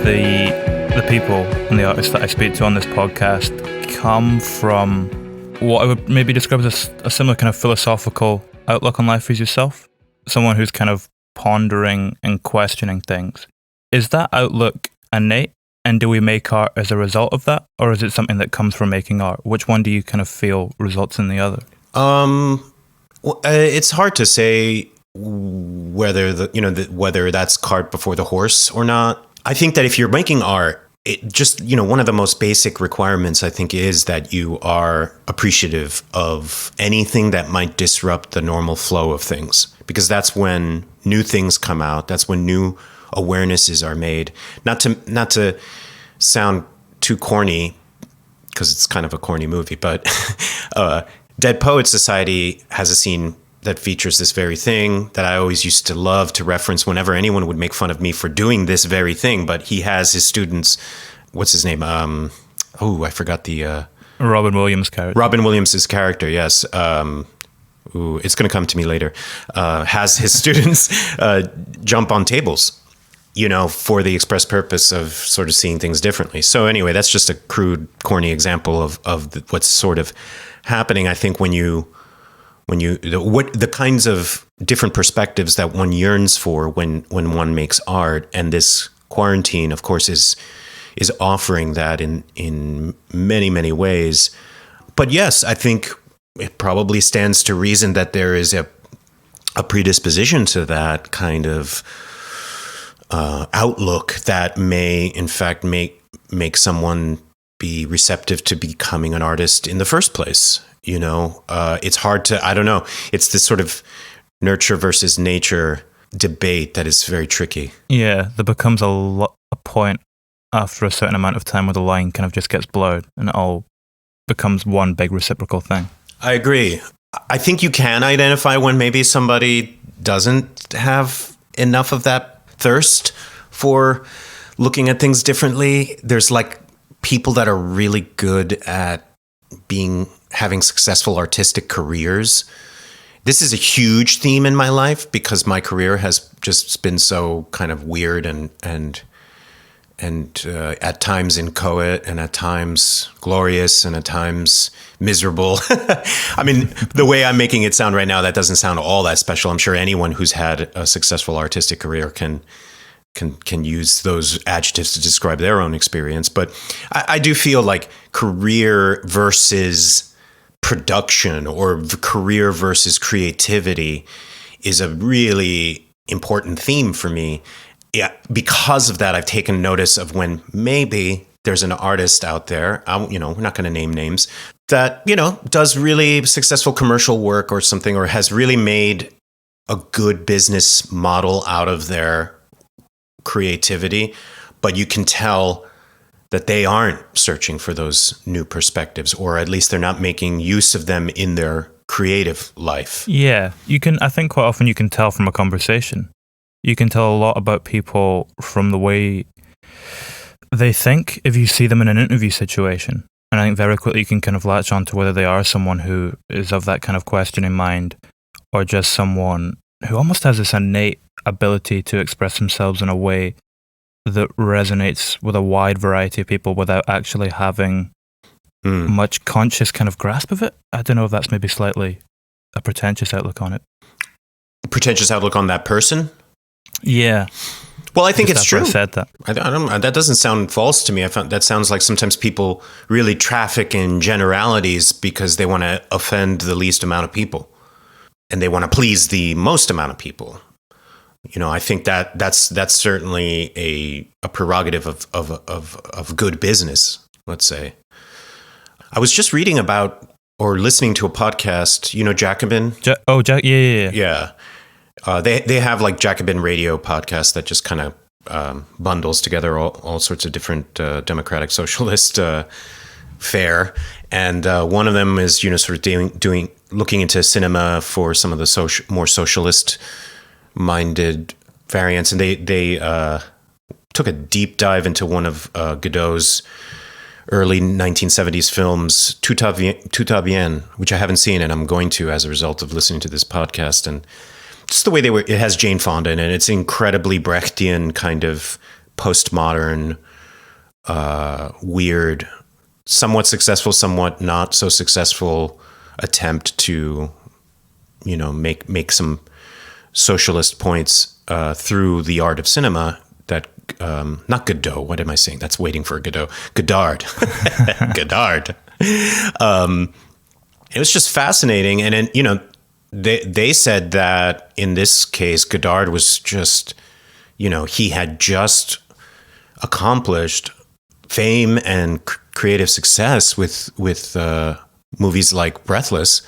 the people and the artists that I speak to on this podcast come from what I would maybe describe as a similar kind of philosophical outlook on life as yourself. Someone who's kind of pondering and questioning things. Is that outlook innate? And do we make art as a result of that? Or is it something that comes from making art? Which one do you kind of feel results in the other? It's hard to say whether whether that's cart before the horse or not. I think that if you're making art, it just, one of the most basic requirements, I think, is that you are appreciative of anything that might disrupt the normal flow of things, because that's when new things come out. That's when new awarenesses are made. Not to sound too corny, because it's kind of a corny movie, but Dead Poets Society has a scene that features this very thing that I always used to love to reference whenever anyone would make fun of me for doing this very thing. But he has his students, what's his name? I forgot the... Robin Williams' character. Robin Williams' character, yes. It's going to come to me later. Has his students jump on tables, for the express purpose of sort of seeing things differently. So anyway, that's just a crude, corny example of what's sort of happening. I think when the kinds of different perspectives that one yearns for when one makes art, and this quarantine, of course, is offering that in many, many ways. But yes, I think it probably stands to reason that there is a predisposition to that kind of outlook that may, in fact, make someone be receptive to becoming an artist in the first place. It's hard to, I don't know. It's this sort of nurture versus nature debate that is very tricky. Yeah, there becomes a point after a certain amount of time where the line kind of just gets blurred and it all becomes one big reciprocal thing. I agree. I think you can identify when maybe somebody doesn't have enough of that thirst for looking at things differently. There's like people that are really good at having successful artistic careers. This is a huge theme in my life because my career has just been so kind of weird and at times inchoate and at times glorious and at times miserable. I mean, the way I'm making it sound right now, that doesn't sound all that special. I'm sure anyone who's had a successful artistic career can use those adjectives to describe their own experience. But I do feel like career versus production or career versus creativity is a really important theme for me. Yeah, because of that, I've taken notice of when maybe there's an artist out there, we're not going to name names, that, does really successful commercial work or something, or has really made a good business model out of their creativity, but you can tell that they aren't searching for those new perspectives, or at least they're not making use of them in their creative life. Yeah, I think quite often you can tell from a conversation. You can tell a lot about people from the way they think if you see them in an interview situation. And I think very quickly you can kind of latch on to whether they are someone who is of that kind of questioning mind, or just someone who almost has this innate ability to express themselves in a way that resonates with a wide variety of people without actually having much conscious kind of grasp of it. I don't know if that's maybe slightly a pretentious outlook on it. Pretentious outlook on that person? Yeah. Well, I think it's true. I said that. I don't. That doesn't sound false to me. I found that sounds like sometimes people really traffic in generalities because they want to offend the least amount of people, and they want to please the most amount of people. I think that's certainly a prerogative of good business. Let's say. I was just reading about or listening to a podcast. Jacobin. Yeah. Yeah. They have like Jacobin radio podcast that just kind of bundles together all sorts of different democratic socialist fare, and one of them is sort of doing looking into cinema for some of the more socialist minded variants, and they took a deep dive into one of Godot's early 1970s films, Tout à bien, which I haven't seen, and I'm going to as a result of listening to this podcast. And just the way it has Jane Fonda in it. It's incredibly Brechtian kind of postmodern, weird, somewhat successful, somewhat not so successful attempt to, make some socialist points through the art of cinema that, not Godot, what am I saying? That's waiting for Godot. Godard. Godard. It was just fascinating. And then, they said that in this case, Godard was just, he had just accomplished fame and creative success with movies like Breathless.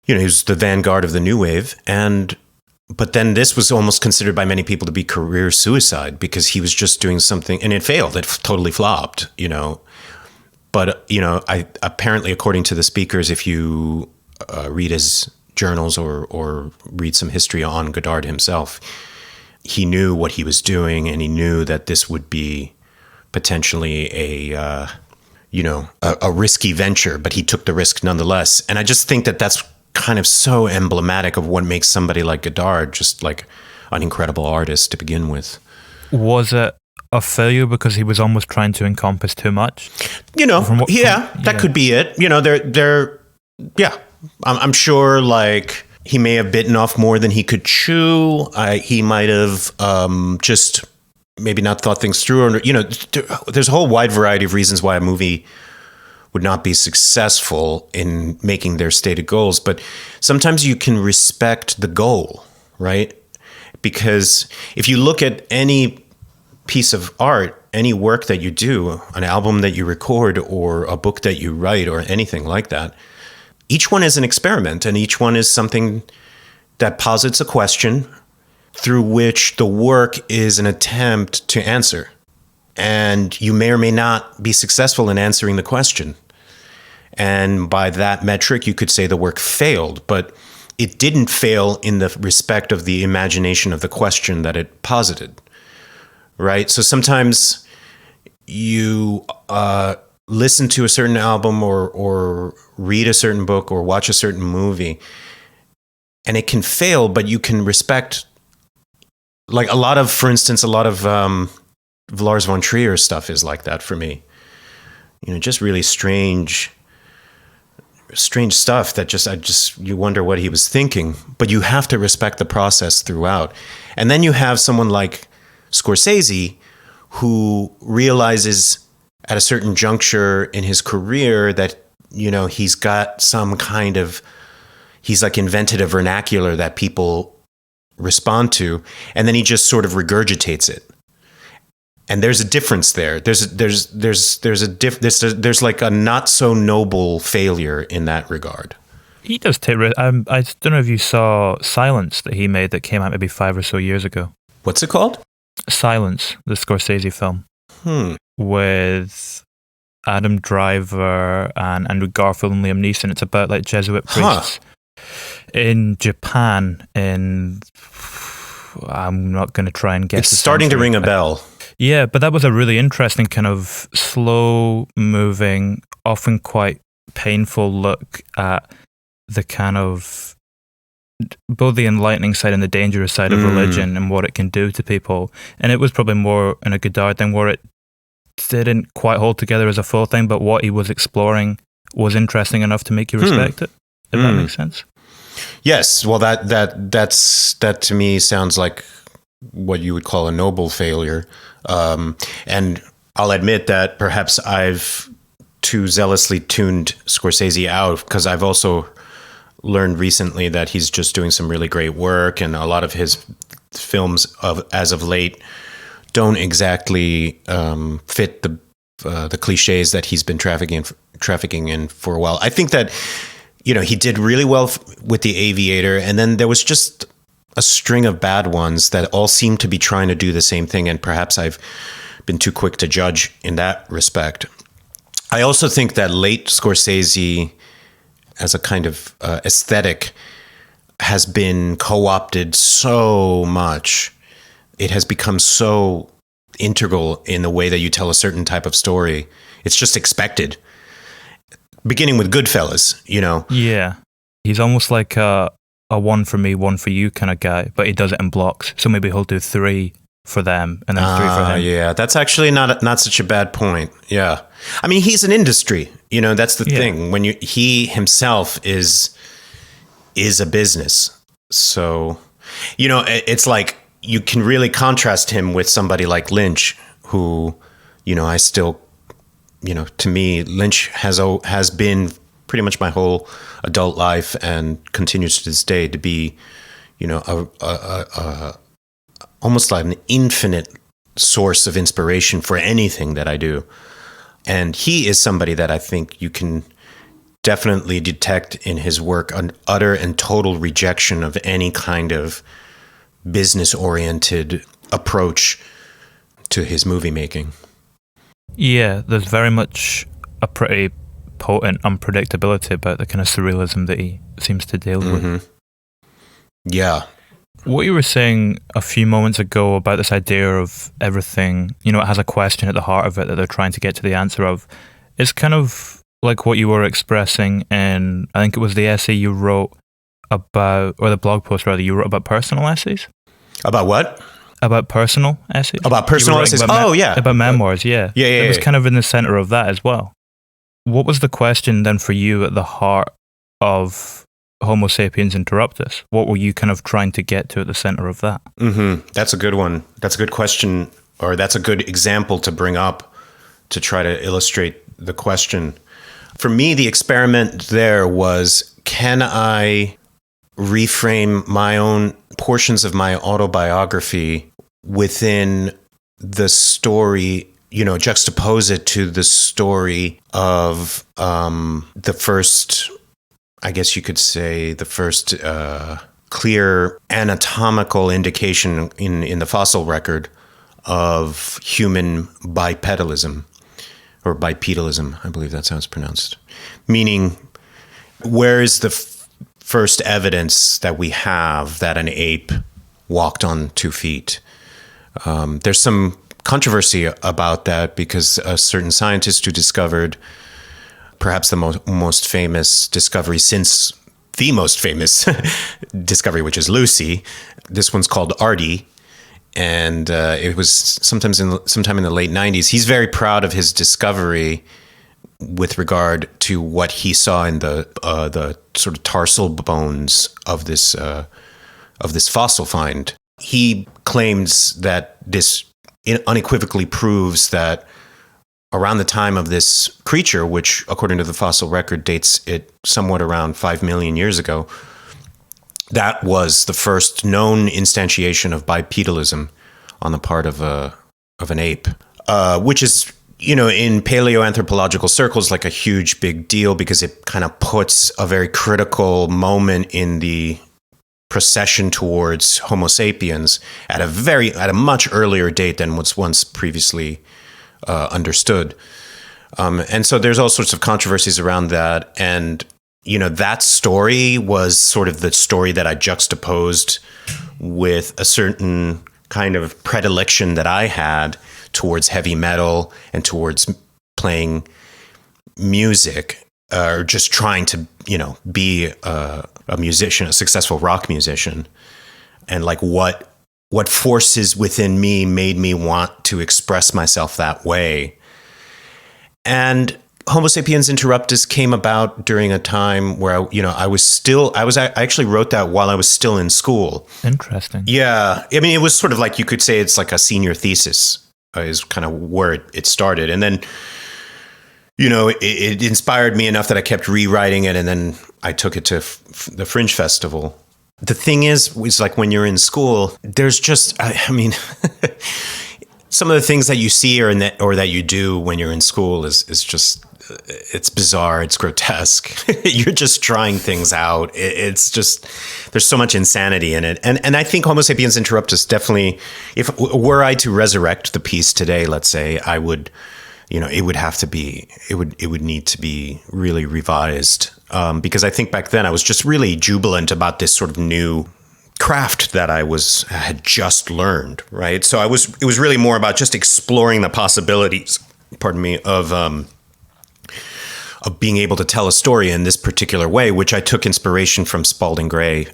He was the vanguard of the new wave. But then this was almost considered by many people to be career suicide because he was just doing something, and it failed. It totally flopped, But, apparently, according to the speakers, if you read his journals or read some history on Godard himself, he knew what he was doing, and he knew that this would be potentially a risky venture, but he took the risk nonetheless. And I just think that that's kind of so emblematic of what makes somebody like Godard just like an incredible artist to begin with. Was it a failure because he was almost trying to encompass too much? That could be it. I'm sure like he may have bitten off more than he could chew. He might have just maybe not thought things through. Or, there's a whole wide variety of reasons why a movie would not be successful in making their stated goals. But sometimes you can respect the goal, right? Because if you look at any piece of art, any work that you do, an album that you record or a book that you write or anything like that, each one is an experiment and each one is something that posits a question through which the work is an attempt to answer. And you may or may not be successful in answering the question. And by that metric, you could say the work failed, but it didn't fail in the respect of the imagination of the question that it posited, right? So sometimes you listen to a certain album or read a certain book or watch a certain movie, and it can fail, but you can respect, like for instance, a lot of Lars von Trier stuff is like that for me. Just really strange stuff that you wonder what he was thinking, but you have to respect the process throughout. And then you have someone like Scorsese who realizes at a certain juncture in his career that, he's got he's like invented a vernacular that people respond to, and then he just sort of regurgitates it. And there's a difference there. There's like a not so noble failure in that regard. He does take risks. I don't know if you saw Silence that he made that came out maybe 5 or so years ago. What's it called? Silence, the Scorsese film. With Adam Driver and Andrew Garfield and Liam Neeson. It's about like Jesuit priests in Japan. I'm not going to try and guess. It's starting to ring a bell. Yeah, but that was a really interesting kind of slow-moving, often quite painful look at the kind of both the enlightening side and the dangerous side of religion and what it can do to people. And it was probably more in a Godard thing where it didn't quite hold together as a full thing, but what he was exploring was interesting enough to make you respect it, if that makes sense. Yes, well, that to me sounds like what you would call a noble failure. And I'll admit that perhaps I've too zealously tuned Scorsese out, because I've also learned recently that he's just doing some really great work, and a lot of his films as of late don't exactly fit the cliches that he's been trafficking in for a while. I think that he did really well with The Aviator, and then there was just a string of bad ones that all seem to be trying to do the same thing, and perhaps I've been too quick to judge in that respect. I also think that late Scorsese, as a kind of aesthetic, has been co-opted so much. It has become so integral in the way that you tell a certain type of story. It's just expected. Beginning with Goodfellas, Yeah. He's almost like a one for me, one for you kind of guy, but he does it in blocks. So maybe he'll do 3 for them and then 3 for him. Yeah, that's actually not such a bad point. Yeah. I mean, he's an industry. That's the thing. When he himself is a business. So, it's like you can really contrast him with somebody like Lynch, who, I still, to me, Lynch has been pretty much my whole adult life and continues to this day to be, almost like an infinite source of inspiration for anything that I do. And he is somebody that I think you can definitely detect in his work an utter and total rejection of any kind of business-oriented approach to his movie making. Yeah, there's very much a pretty potent unpredictability about the kind of surrealism that he seems to deal with. Yeah. What you were saying a few moments ago about this idea of everything, it has a question at the heart of it that they're trying to get to the answer of, is kind of like what you were expressing in, I think it was the essay you wrote about, or the blog post rather, you wrote about personal essays? About what? About personal essays? About personal essays? About memoirs, yeah. Yeah. It was kind of in the center of that as well. What was the question then for you at the heart of Homo Sapiens Interruptus? What were you kind of trying to get to at the center of that? That's a good one. That's a good question, or that's a good example to bring up to try to illustrate the question. For me, the experiment there was, can I reframe my own portions of my autobiography within the story, juxtapose it to the story of the first, I guess you could say, the first clear anatomical indication in the fossil record of human bipedalism, or bipedalism, I believe that's how it's pronounced. Meaning, where is the first evidence that we have that an ape walked on 2 feet? There's some controversy about that because a certain scientist who discovered perhaps the most famous discovery since the most famous discovery, which is Lucy. This one's called Artie, and it was sometime in the late 90s. He's very proud of his discovery with regard to what he saw in the sort of tarsal bones of this fossil find. He claims that this unequivocally proves that around the time of this creature, which according to the fossil record dates it somewhat around 5 million years ago, that was the first known instantiation of bipedalism on the part of an ape, which is, in paleoanthropological circles, like a huge big deal because it kind of puts a very critical moment in the procession towards Homo sapiens at a much earlier date than was once previously understood. And so there's all sorts of controversies around that. And, that story was sort of the story that I juxtaposed with a certain kind of predilection that I had towards heavy metal and towards playing music, or just trying to, be a musician, a successful rock musician. And like what forces within me made me want to express myself that way. And Homo Sapiens Interruptus came about during a time where I actually wrote that while I was still in school. Interesting. Yeah. I mean, it was sort of like, you could say it's like a senior thesis is kind of where it started. And then, it inspired me enough that I kept rewriting it. And then I took it to the Fringe Festival. The thing is like when you're in school, there's just, I mean, some of the things that you see or that you do when you're in school is just, it's bizarre. It's grotesque. You're just trying things out. It's just, there's so much insanity in it. And I think Homo Sapiens Interruptus definitely, if were I to resurrect the piece today, let's say, I would, it would need to be really revised. Because I think back then I was just really jubilant about this sort of new craft that I had just learned, right? So it was really more about just exploring the possibilities, of being able to tell a story in this particular way, which I took inspiration from Spalding Gray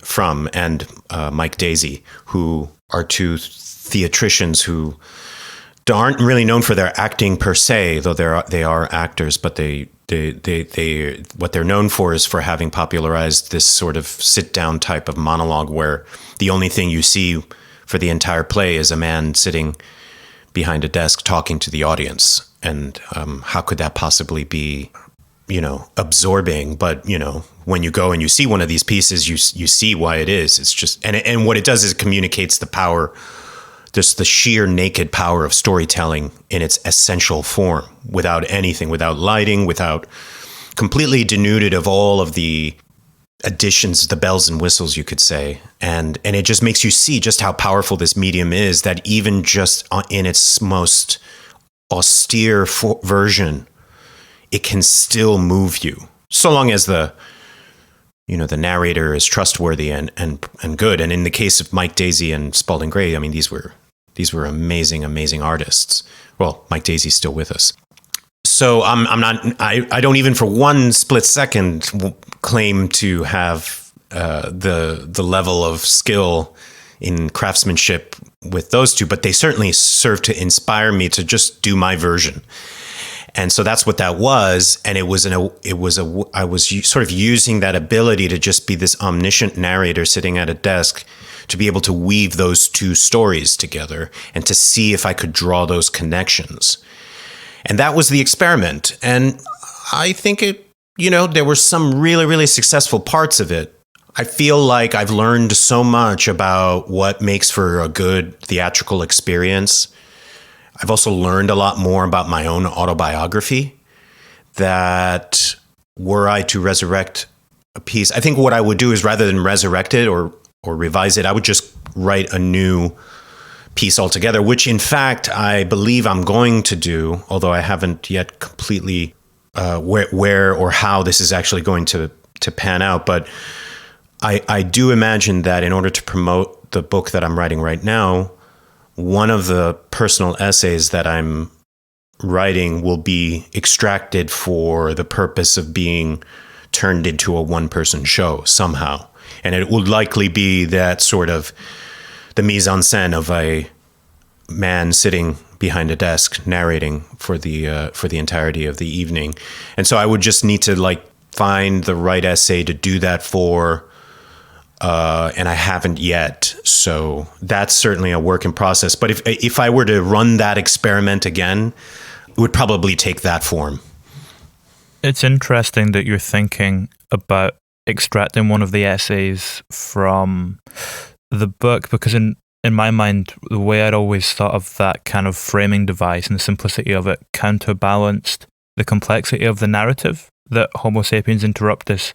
and Mike Daisey, who are two theatricians who aren't really known for their acting per se, though they are actors, but they what they're known for is for having popularized this sort of sit-down type of monologue where the only thing you see for the entire play is a man sitting behind a desk talking to the audience. And how could that possibly be, absorbing? But, when you go and you see one of these pieces, you see why it is. It's just, and what it does is it communicates the power, just the sheer naked power of storytelling in its essential form, without anything, without lighting, without completely denuded of all of the additions, the bells and whistles, you could say. And it just makes you see just how powerful this medium is, that even just in its most austere version, it can still move you, so long as the narrator is trustworthy and good. And in the case of Mike Daisey and Spalding Gray, I mean, these were amazing artists. Well, Mike Daisey's still with us. So I don't even for one split second claim to have the level of skill in craftsmanship with those two, but they certainly serve to inspire me to just do my version. And so that's what that was. And I was sort of using that ability to just be this omniscient narrator sitting at a desk to be able to weave those two stories together and to see if I could draw those connections. And that was the experiment. And I think there were some really, really successful parts of it. I feel like I've learned so much about what makes for a good theatrical experience. I've also learned a lot more about my own autobiography, that were I to resurrect a piece, I think what I would do is, rather than resurrect it or revise it, I would just write a new piece altogether, which in fact I believe I'm going to do, although I haven't yet completely where or how this is actually going to pan out. But I do imagine that in order to promote the book that I'm writing right now, one of the personal essays that I'm writing will be extracted for the purpose of being turned into a one-person show somehow. And it would likely be that sort of the mise en scène of a man sitting behind a desk narrating for the entirety of the evening. And so I would just need to find the right essay to do that for, and I haven't yet. So that's certainly a work in process. But if I were to run that experiment again, it would probably take that form. It's interesting that you're thinking about extracting one of the essays from the book, because in my mind, the way I'd always thought of that kind of framing device and the simplicity of it counterbalanced the complexity of the narrative that Homo Sapiens Interruptus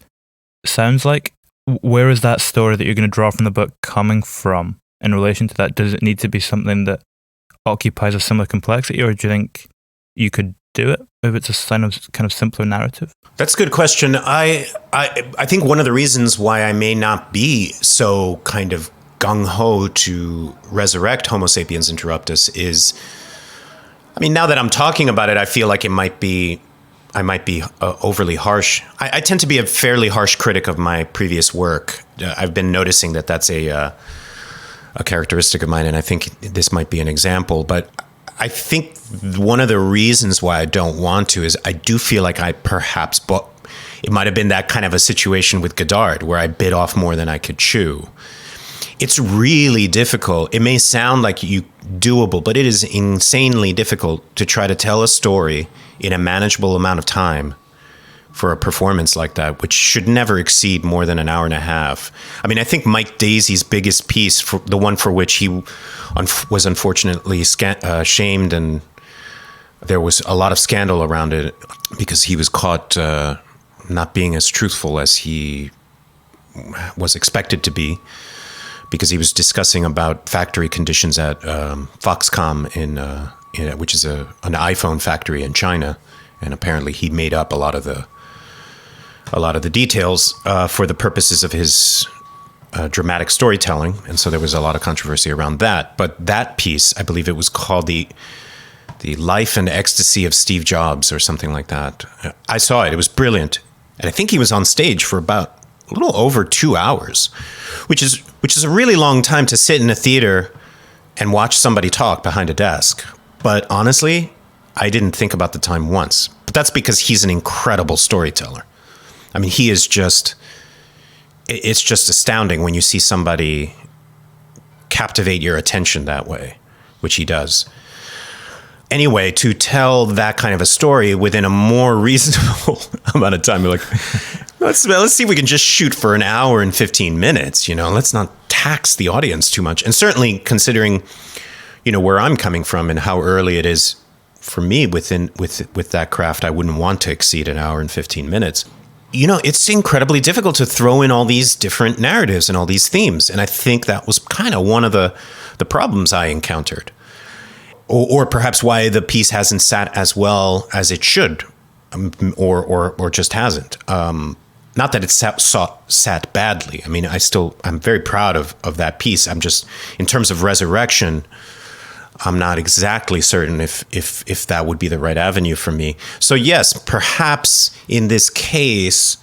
sounds like. Where is that story that you're going to draw from the book coming from in relation to that? Does it need to be something that occupies a similar complexity, or do you think you could do it if it's a kind of simpler narrative? That's a good question. I think one of the reasons why I may not be so kind of gung-ho to resurrect Homo Sapiens Interruptus is, now that I'm talking about it, I feel like I might be overly harsh. I tend to be a fairly harsh critic of my previous work. I've been noticing that that's a characteristic of mine, and I think this might be an example. But I think one of the reasons why I don't want to is I do feel like I perhaps it might have been that kind of a situation with Godard, where I bit off more than I could chew. It's really difficult. It may sound like doable, but it is insanely difficult to try to tell a story in a manageable amount of time for a performance like that, which should never exceed more than an hour and a half. I think Mike Daisey's biggest piece, the one for which he was unfortunately shamed, and there was a lot of scandal around it because he was caught not being as truthful as he was expected to be, because he was discussing about factory conditions at Foxconn which is an iPhone factory in China, and apparently he made up a lot of the details for the purposes of his dramatic storytelling, and so there was a lot of controversy around that. But that piece, I believe it was called the Life and Ecstasy of Steve Jobs or something like that. I saw it; it was brilliant, and I think he was on stage for about a little over 2 hours, which is a really long time to sit in a theater and watch somebody talk behind a desk. But honestly, I didn't think about the time once. But that's because he's an incredible storyteller. I mean, it's just astounding when you see somebody captivate your attention that way, which he does. Anyway, to tell that kind of a story within a more reasonable amount of time, you're like, let's see if we can just shoot for an hour and 15 minutes. Let's not tax the audience too much. And certainly considering, where I'm coming from and how early it is for me with that craft, I wouldn't want to exceed an hour and 15 minutes. It's incredibly difficult to throw in all these different narratives and all these themes. And I think that was kind of one of the problems I encountered. Or perhaps why the piece hasn't sat as well as it should, or just hasn't. Not that it sat badly. I mean, I'm very proud of that piece. I'm just, in terms of resurrection, I'm not exactly certain if that would be the right avenue for me. So yes, perhaps in this case,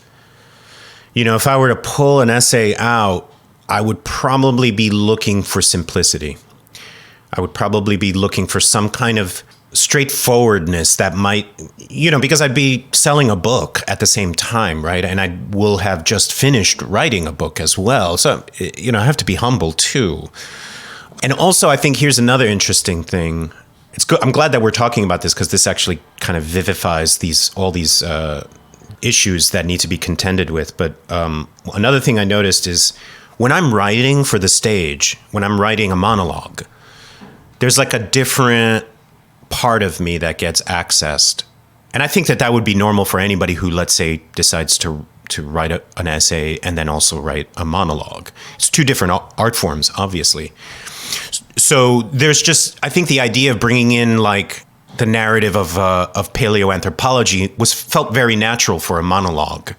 if I were to pull an essay out, I would probably be looking for simplicity. I would probably be looking for some kind of straightforwardness that might, because I'd be selling a book at the same time, right? And I will have just finished writing a book as well. So, I have to be humble too. And also, I think here's another interesting thing. It's good. I'm glad that we're talking about this because this actually kind of vivifies all these issues that need to be contended with. But another thing I noticed is when I'm writing for the stage, when I'm writing a monologue, there's like a different part of me that gets accessed. And I think that would be normal for anybody who, let's say, decides to write an essay and then also write a monologue. It's two different art forms, obviously. So there's just, I think the idea of bringing in like the narrative of paleoanthropology felt very natural for a monologue.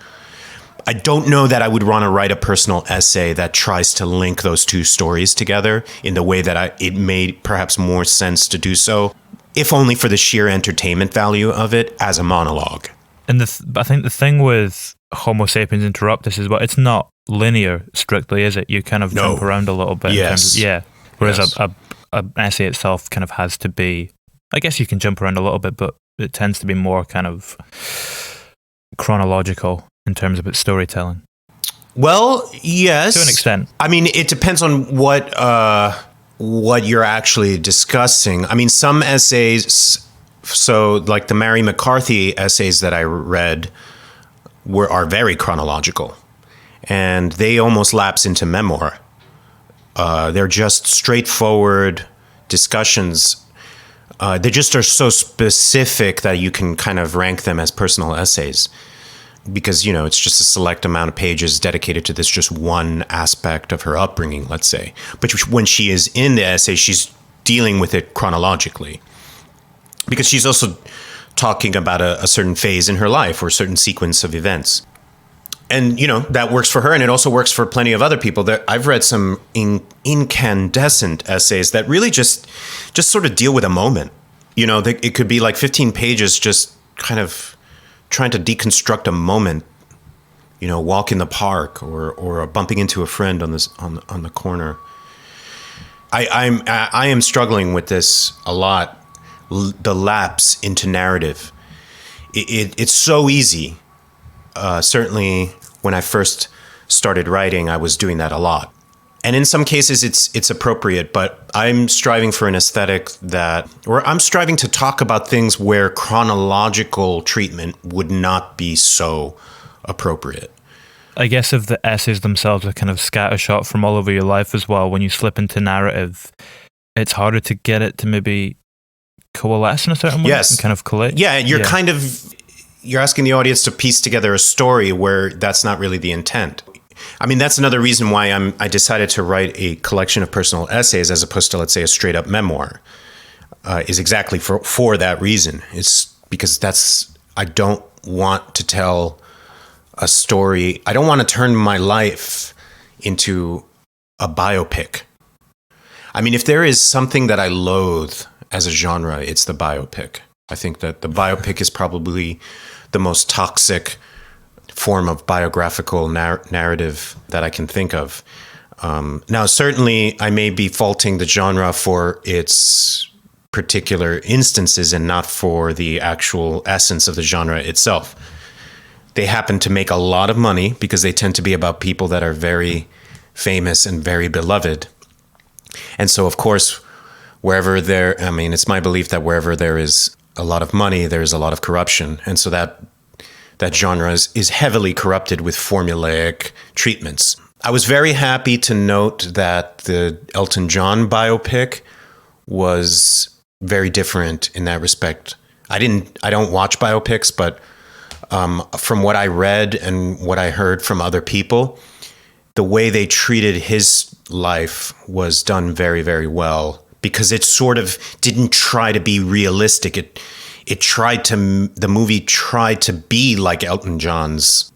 I don't know that I would want to write a personal essay that tries to link those two stories together in the way that it made perhaps more sense to do so, if only for the sheer entertainment value of it as a monologue. And I think the thing with Homo Sapiens Interruptus is, it's not linear strictly, is it? You kind of jump around a little bit. Yes. Whereas an essay itself kind of has to be, I guess you can jump around a little bit, but it tends to be more kind of chronological in terms of its storytelling. Well, yes. To an extent. I mean, it depends on what you're actually discussing. I mean, some essays, so like the Mary McCarthy essays that I read are very chronological, and they almost lapse into memoir. They're just straightforward discussions. They just are so specific that you can kind of rank them as personal essays. Because, it's just a select amount of pages dedicated to this just one aspect of her upbringing, let's say. But when she is in the essay, she's dealing with it chronologically. Because she's also talking about a certain phase in her life or a certain sequence of events. And, that works for her. And it also works for plenty of other people. I've read some incandescent essays that really just sort of deal with a moment. It could be like 15 pages just kind of trying to deconstruct a moment, walk in the park or bumping into a friend on the corner. I am struggling with this a lot. The lapse into narrative. It's so easy. Certainly, when I first started writing, I was doing that a lot. And in some cases, it's appropriate, but I'm striving for an aesthetic I'm striving to talk about things where chronological treatment would not be so appropriate. I guess if the essays themselves are kind of scattershot from all over your life as well, when you slip into narrative, it's harder to get it to maybe coalesce in a certain way. Yes. And kind of collate. Yeah, you're asking the audience to piece together a story where that's not really the intent. I mean, that's another reason why I decided to write a collection of personal essays as opposed to, let's say, a straight up memoir, is exactly for that reason. It's because I don't want to tell a story. I don't want to turn my life into a biopic. I mean, if there is something that I loathe as a genre, it's the biopic. I think that the biopic is probably the most toxic form of biographical narrative that I can think of. Now, certainly, I may be faulting the genre for its particular instances and not for the actual essence of the genre itself. They happen to make a lot of money because they tend to be about people that are very famous and very beloved. And so, of course, it's my belief that wherever there is a lot of money, there is a lot of corruption. And so that genre is heavily corrupted with formulaic treatments. I was very happy to note that the Elton John biopic was very different in that respect. I don't watch biopics, but from what I read and what I heard from other people, the way they treated his life was done very, very well, because it sort of didn't try to be realistic. The movie tried to be like Elton John's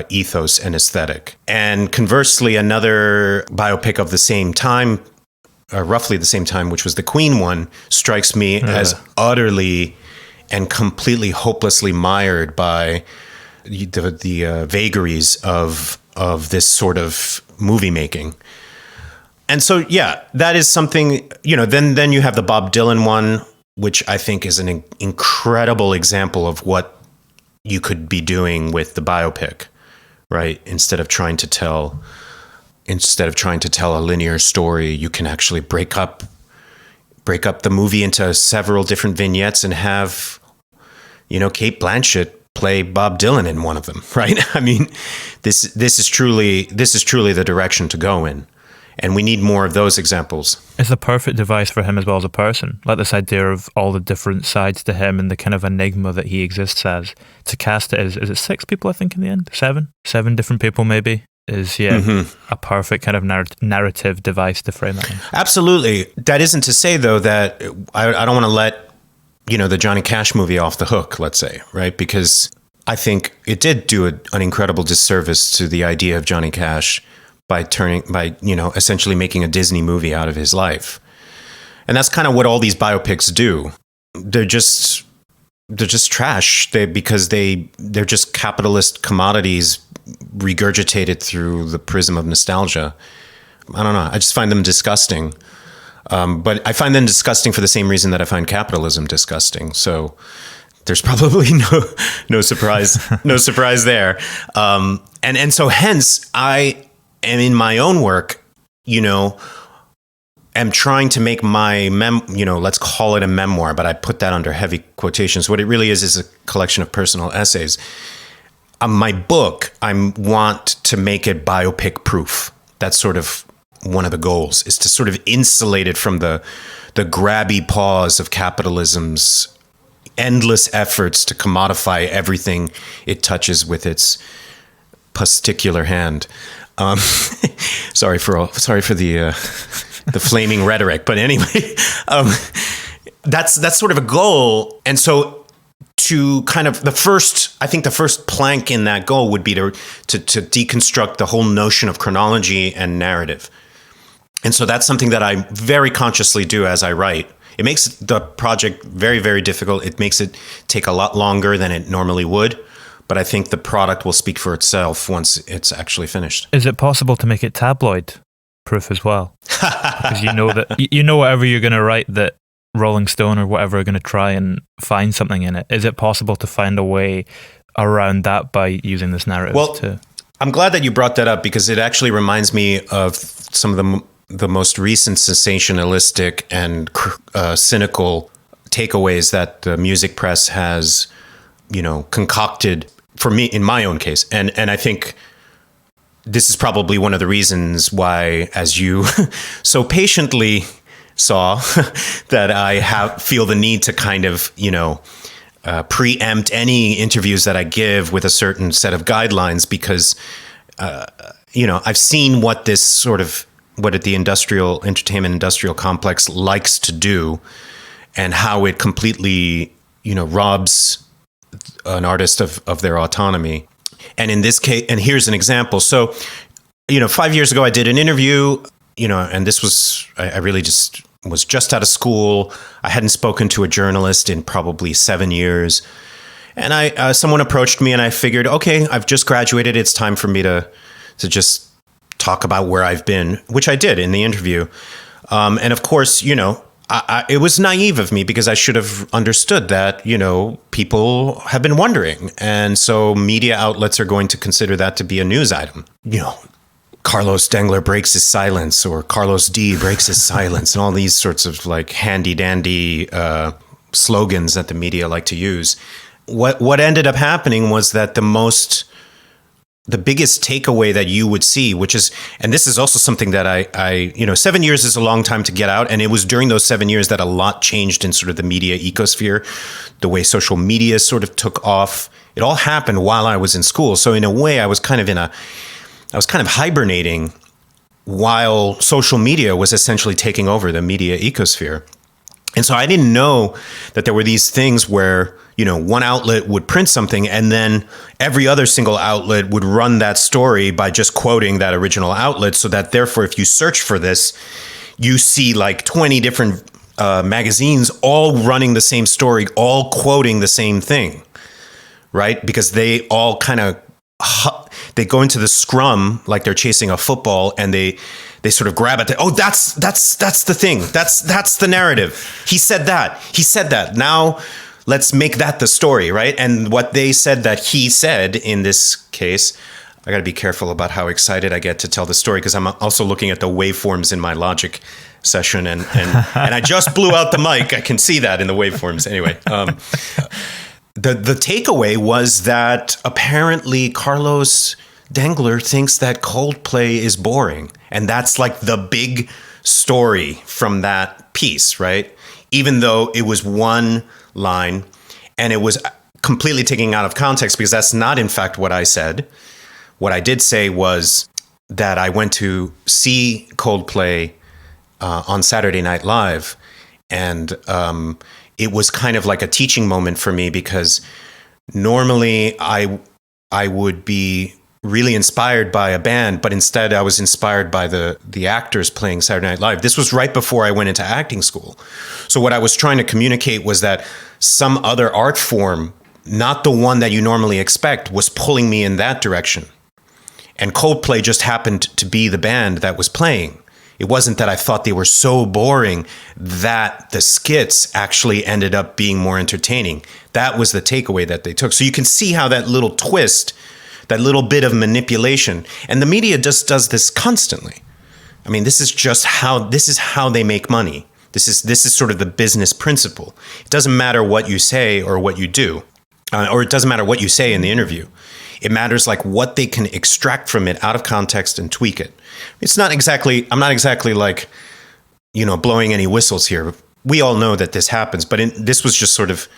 ethos and aesthetic. And conversely, another biopic of the same time, roughly the same time, which was the Queen one, strikes me as utterly and completely hopelessly mired by the vagaries of this sort of movie making. And so, yeah, that is something, then you have the Bob Dylan one, which I think is an incredible example of what you could be doing with the biopic, right? Instead of trying to tell a linear story, you can actually break up the movie into several different vignettes and have, Cate Blanchett play Bob Dylan in one of them, right? I mean, this is truly the direction to go in. And we need more of those examples. It's a perfect device for him as well as a person. Like this idea of all the different sides to him and the kind of enigma that he exists as. To cast it as, is it 6 people, I think, in the end? 7 different people, maybe, is, a perfect kind of narrative device to frame it in. Absolutely. That isn't to say, though, that I don't want to let, the Johnny Cash movie off the hook, let's say, right? Because I think it did do an incredible disservice to the idea of Johnny Cash by essentially making a Disney movie out of his life. And that's kind of what all these biopics do. They're just trash because they're just capitalist commodities regurgitated through the prism of nostalgia. I don't know. I just find them disgusting. But I find them disgusting for the same reason that I find capitalism disgusting. So there's probably no surprise, no surprise there. And so hence I am in my own work, am trying to make my let's call it a memoir, but I put that under heavy quotations. What it really is a collection of personal essays. My book, I want to make it biopic proof. That's sort of one of the goals, is to sort of insulate it from the grabby paws of capitalism's endless efforts to commodify everything it touches with its testicular hand. Sorry for the flaming rhetoric, but anyway, that's sort of a goal. And so to kind of the first plank in that goal would be to deconstruct the whole notion of chronology and narrative. And so that's something that I very consciously do as I write. It makes the project very, very difficult. It makes it take a lot longer than it normally would. But I think the product will speak for itself once it's actually finished. Is it possible to make it tabloid proof as well? Because whatever you're going to write, that Rolling Stone or whatever are going to try and find something in it. Is it possible to find a way around that by using this narrative? Well, I'm glad that you brought that up, because it actually reminds me of some of the most recent sensationalistic and cynical takeaways that the music press has, concocted for me in my own case. And I think this is probably one of the reasons why, as you so patiently saw, that I feel the need to kind of, preempt any interviews that I give with a certain set of guidelines, because, I've seen what the entertainment industrial complex likes to do, and how it completely, robs an artist of their autonomy. And in this case, and here's an example. So, 5 years ago, I did an interview, and this was, I really was just out of school. I hadn't spoken to a journalist in probably 7 years. And someone approached me, and I figured, okay, I've just graduated. It's time for me to just talk about where I've been, which I did in the interview. And of course, it was naive of me because I should have understood that, people have been wondering. And so media outlets are going to consider that to be a news item. Carlos Dengler breaks his silence, or Carlos D breaks his silence, and all these sorts of like handy dandy slogans that the media like to use. What ended up happening was that the biggest takeaway that you would see, which is, and this is also something that I 7 years is a long time to get out. And it was during those 7 years that a lot changed in sort of the media ecosphere, the way social media sort of took off. It all happened while I was in school. So in a way, I was kind of hibernating while social media was essentially taking over the media ecosphere. And so I didn't know that there were these things where, one outlet would print something and then every other single outlet would run that story by just quoting that original outlet. So that therefore, if you search for this, you see like 20 different magazines all running the same story, all quoting the same thing, right? Because they all kind of, they go into the scrum like they're chasing a football, and they sort of grab it. Oh, that's the thing. That's the narrative. He said that. Now let's make that the story, right? And what they said that he said in this case, I got to be careful about how excited I get to tell the story, because I'm also looking at the waveforms in my Logic session, and I just blew out the mic. I can see that in the waveforms. Anyway, the takeaway was that apparently Carlos Dengler thinks that Coldplay is boring. And that's like the big story from that piece, right? Even though it was one line and it was completely taken out of context, because that's not, in fact, what I said. What I did say was that I went to see Coldplay on Saturday Night Live. And it was kind of like a teaching moment for me, because normally I would be really inspired by a band, but instead I was inspired by the actors playing Saturday Night Live. This was right before I went into acting school. So what I was trying to communicate was that some other art form, not the one that you normally expect, was pulling me in that direction. And Coldplay just happened to be the band that was playing. It wasn't that I thought they were so boring that the skits actually ended up being more entertaining. That was the takeaway that they took. So you can see how that little twist, that little bit of manipulation, and the media just does this constantly. I mean, this is how they make money. This is sort of the business principle. It doesn't matter what you say or what you do, or it doesn't matter what you say in the interview. It matters like what they can extract from it out of context and tweak it. I'm not exactly like, blowing any whistles here. We all know that this happens, but this was just sort of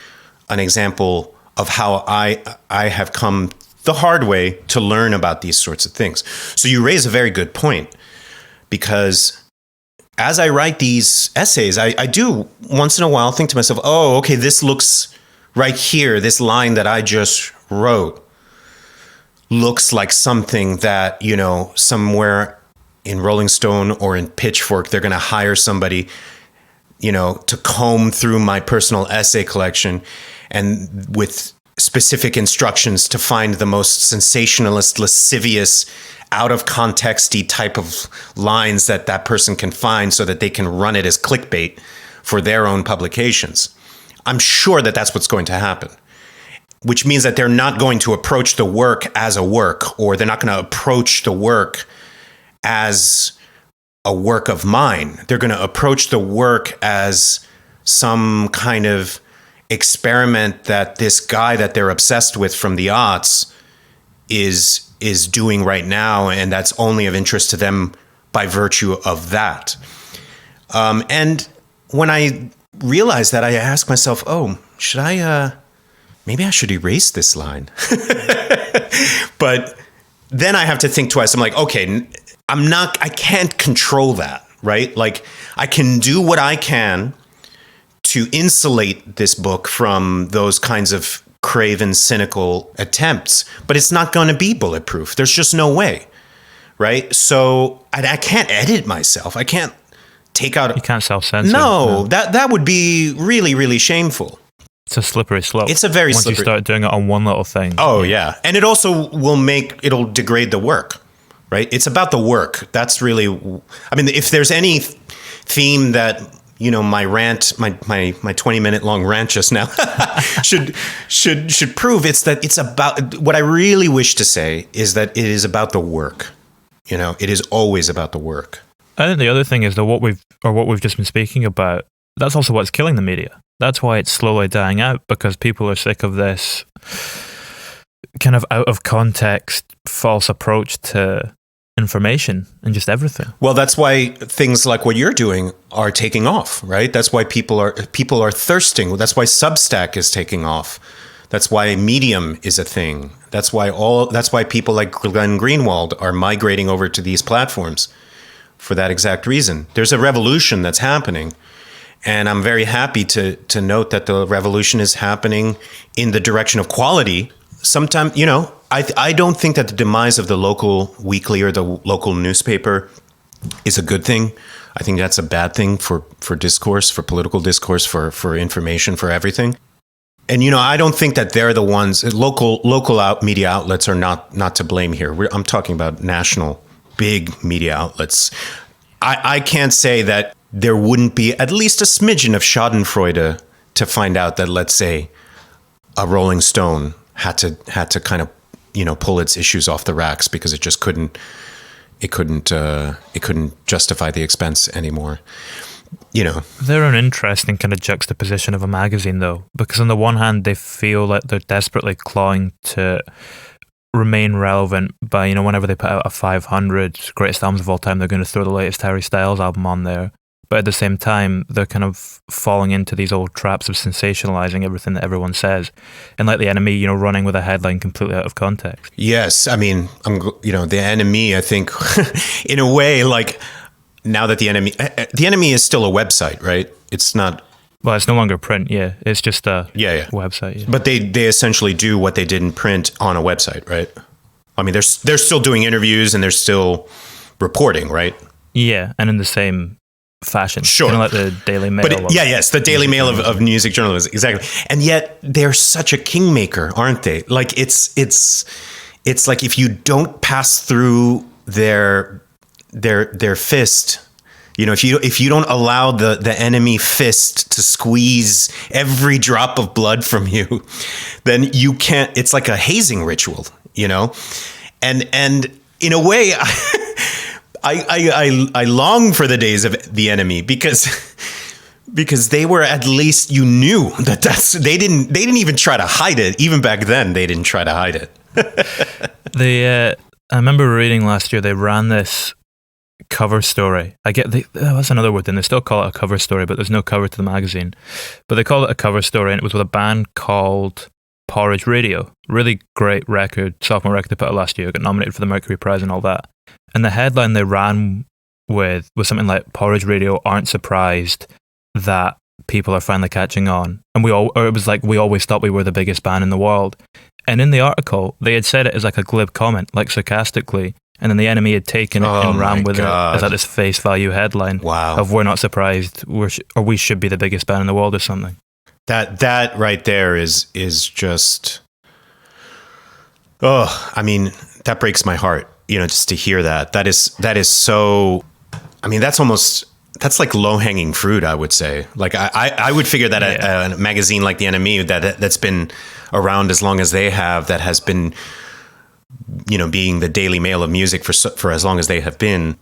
an example of how I have come the hard way to learn about these sorts of things. So you raise a very good point, because as I write these essays, I do once in a while think to myself, oh, okay, this looks right here, this line that I just wrote looks like something that, somewhere in Rolling Stone or in Pitchfork, they're going to hire somebody, to comb through my personal essay collection and with specific instructions to find the most sensationalist, lascivious, out of contexty type of lines that person can find so that they can run it as clickbait for their own publications. I'm sure that that's what's going to happen, which means that they're not going to approach the work as a work, or they're not going to approach the work as a work of mine. They're going to approach the work as some kind of experiment that this guy that they're obsessed with from the aughts is doing right now, and that's only of interest to them by virtue of that. And when I realized that, I asked myself, oh, maybe I should erase this line. But then I have to think twice. I'm like, okay, I can't control that, right? Like, I can do what I can to insulate this book from those kinds of craven, cynical attempts, but it's not going to be bulletproof. There's just no way, right? So I can't edit myself. I can't take out... You can't self-censor. No, that would be really, really shameful. It's a slippery slope. It's a very Once slippery... you start doing it on one little thing. Oh, yeah. And it also it'll degrade the work, right? It's about the work. That's really, I mean, if there's any theme that, you know, my rant, my 20-minute long rant just now should prove, it's that it's about, what I really wish to say is that it is about the work. You know, it is always about the work. I think the other thing is that what we've just been speaking about, that's also what's killing the media. That's why it's slowly dying out, because people are sick of this kind of out of context, false approach to information and just everything. Well, that's why things like what you're doing are taking off, right? That's why people are thirsting. That's why Substack is taking off. That's why Medium is a thing. That's why people like Glenn Greenwald are migrating over to these platforms for that exact reason. There's a revolution that's happening. And I'm very happy to note that the revolution is happening in the direction of quality. Sometimes, you know, I don't think that the demise of the local weekly or the local newspaper is a good thing. I think that's a bad thing for discourse, for political discourse, for information, for everything. And, you know, I don't think that they're the ones, local media outlets are not to blame here. I'm talking about national, big media outlets. I can't say that there wouldn't be at least a smidgen of schadenfreude to find out that, let's say, a Rolling Stone had to kind of, you know, pull its issues off the racks because it just couldn't justify the expense anymore. You know, they're an interesting kind of juxtaposition of a magazine, though, because on the one hand they feel like they're desperately clawing to remain relevant by, you know, whenever they put out a 500 greatest albums of all time, they're going to throw the latest Harry Styles album on there. But at the same time, they're kind of falling into these old traps of sensationalizing everything that everyone says. And like the Enemy, you know, running with a headline completely out of context. Yes. I mean, you know, the Enemy, I think, in a way, like, now that the Enemy is still a website, right? It's not... Well, it's no longer print, yeah. It's just a website. Yeah. But they essentially do what they did in print on a website, right? I mean, they're still doing interviews and they're still reporting, right? Yeah, and in the same fashion. Sure. Kind of like the Daily Mail. The Daily Mail of music journalism, exactly. And yet they're such a kingmaker, aren't they? Like it's like if you don't pass through their fist, you know, if you don't allow the enemy fist to squeeze every drop of blood from you, then you can't. It's like a hazing ritual, you know, and in a way, I long for the days of the Enemy because they were, at least you knew they didn't even try to hide it. Even back then, they didn't try to hide it. I remember reading last year they ran this cover story. That's another word. Then they still call it a cover story, but there's no cover to the magazine. But they call it a cover story, and it was with a band called Porridge Radio. Really great record, sophomore record they put out last year. Got nominated for the Mercury Prize and all that. And the headline they ran with was something like Porridge Radio aren't surprised that people are finally catching on. And it was like, we always thought we were the biggest band in the world. And in the article, they had said it as like a glib comment, like sarcastically. And then the Enemy had taken it and ran with it as like this face value headline. Wow. Of we're not surprised, or we should be the biggest band in the world or something. That right there is just, I mean, that breaks my heart, you know, just to hear that. That is so, I mean, that's like low-hanging fruit, I would say. Like I would figure that a magazine like The Enemy that's been around as long as they have, that has been, you know, being the Daily Mail of music for as long as they have been,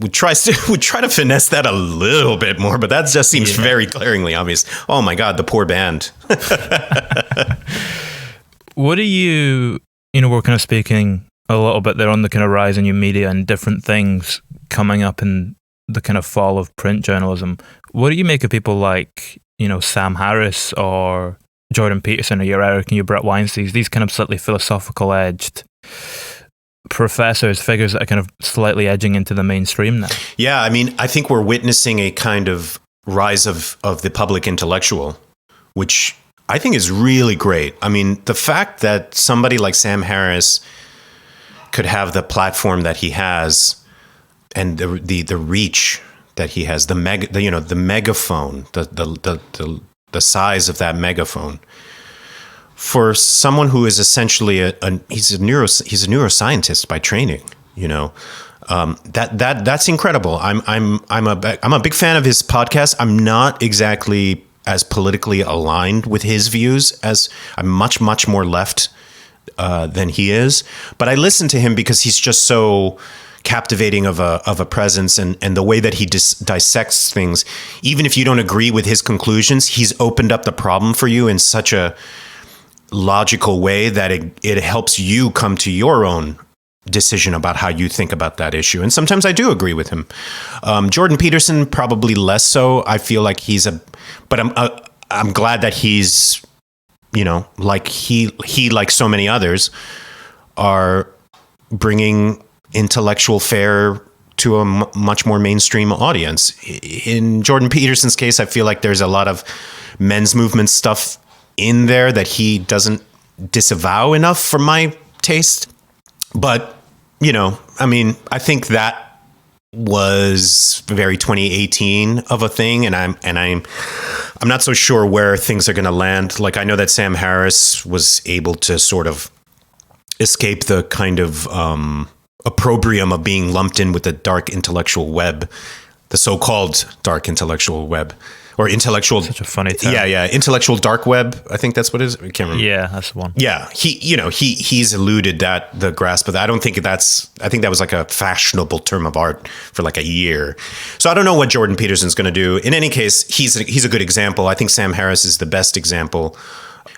would try to finesse that a little bit more, but that just seems very glaringly obvious. Oh my God, the poor band. What do you know, we're kind of speaking a little bit there on the kind of rise in new media and different things coming up in the kind of fall of print journalism. What do you make of people like, you know, Sam Harris or Jordan Peterson or your Eric and your Brett Weinstein, these kind of slightly philosophical edged professors, figures that are kind of slightly edging into the mainstream now? Yeah, I mean, I think we're witnessing a kind of rise of the public intellectual, which I think is really great. I mean, the fact that somebody like Sam Harris could have the platform that he has and the reach that he has, the megaphone, the size of that megaphone, for someone who is essentially he's a neuroscientist by training. you know. That's incredible. I'm a big fan of his podcast. I'm not exactly as politically aligned with his views, as I'm much more left than he is. But I listen to him because he's just so captivating of a presence, and the way that he dissects things. Even if you don't agree with his conclusions, he's opened up the problem for you in such a logical way that it helps you come to your own decision about how you think about that issue. And sometimes I do agree with him. Jordan Peterson, probably less so. I feel like but I'm glad that he's, you know, like he like so many others are bringing intellectual fare to a much more mainstream audience. In Jordan Peterson's case, I feel like there's a lot of men's movement stuff in there that he doesn't disavow enough for my taste. But, you know, I mean, I think that was very 2018 of a thing, and I'm not so sure where things are going to land. Like, I know that Sam Harris was able to sort of escape the kind of opprobrium of being lumped in with the dark intellectual web, the so-called dark intellectual web. Or intellectual, such a funny term. Yeah, intellectual dark web. I think that's what it is. I can't remember. Yeah, that's the one. Yeah, he's eluded the grasp of that. I think that was like a fashionable term of art for like a year. So I don't know what Jordan Peterson's going to do. In any case, he's a good example. I think Sam Harris is the best example.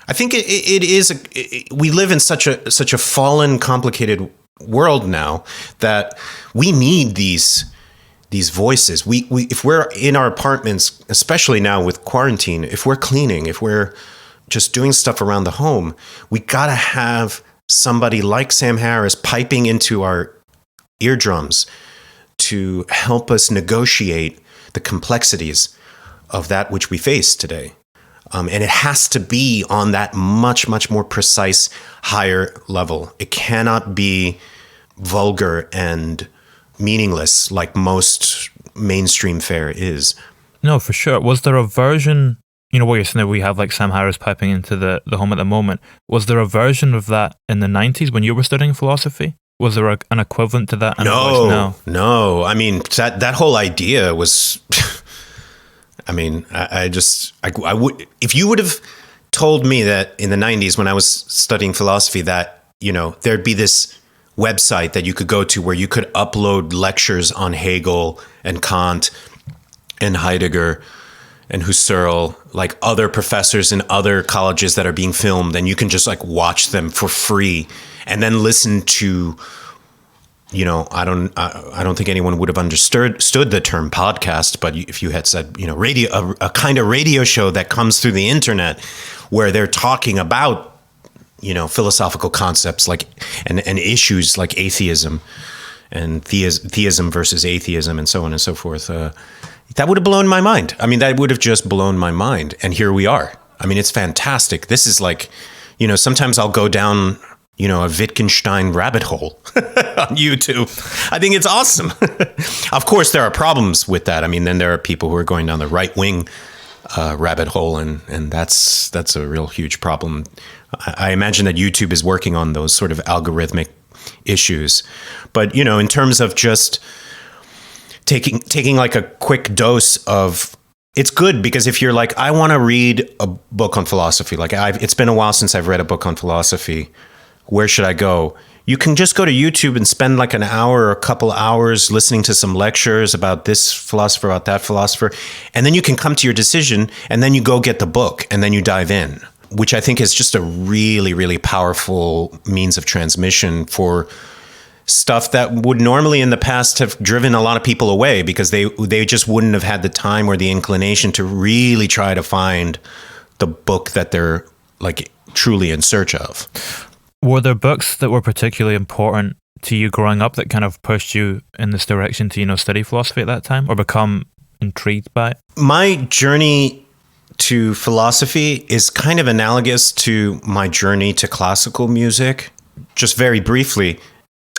I think we live in such a fallen, complicated world now that we need these voices. We if we're in our apartments, especially now with quarantine, if we're cleaning, if we're just doing stuff around the home, we got to have somebody like Sam Harris piping into our eardrums to help us negotiate the complexities of that which we face today. And it has to be on that much more precise, higher level. It cannot be vulgar and meaningless like most mainstream fare is. No, for sure. Was there a version, you know, what you're saying that we have like Sam Harris piping into the home at the moment? Was there a version of that in the 90s when you were studying philosophy? Was there an equivalent to that? No. I mean, that whole idea was, I mean, I would, if you would have told me that in the 90s when I was studying philosophy that, you know, there'd be this website that you could go to where you could upload lectures on Hegel and Kant and Heidegger and Husserl, like other professors in other colleges that are being filmed, and you can just like watch them for free and then listen to, you know, I don't think anyone would have understood the term podcast, but if you had said, you know, radio, a kind of radio show that comes through the internet where they're talking about, you know, philosophical concepts like and issues like atheism and theism versus atheism and so on and so forth. That would have blown my mind. I mean, that would have just blown my mind. And here we are. I mean, it's fantastic. This is like, you know, sometimes I'll go down, you know, a Wittgenstein rabbit hole on YouTube. I think it's awesome. Of course, there are problems with that. I mean, then there are people who are going down the right wing rabbit hole, and that's a real huge problem. I imagine that YouTube is working on those sort of algorithmic issues. But, you know, in terms of just taking like a quick dose of, it's good because if you're like, I want to read a book on philosophy, like it's been a while since I've read a book on philosophy, where should I go? You can just go to YouTube and spend like an hour or a couple hours listening to some lectures about this philosopher, about that philosopher. And then you can come to your decision, and then you go get the book and then you dive in, which I think is just a really, really powerful means of transmission for stuff that would normally in the past have driven a lot of people away because they just wouldn't have had the time or the inclination to really try to find the book that they're like truly in search of. Were there books that were particularly important to you growing up that kind of pushed you in this direction to, you know, study philosophy at that time or become intrigued by it? My journey to philosophy is kind of analogous to my journey to classical music. Just very briefly,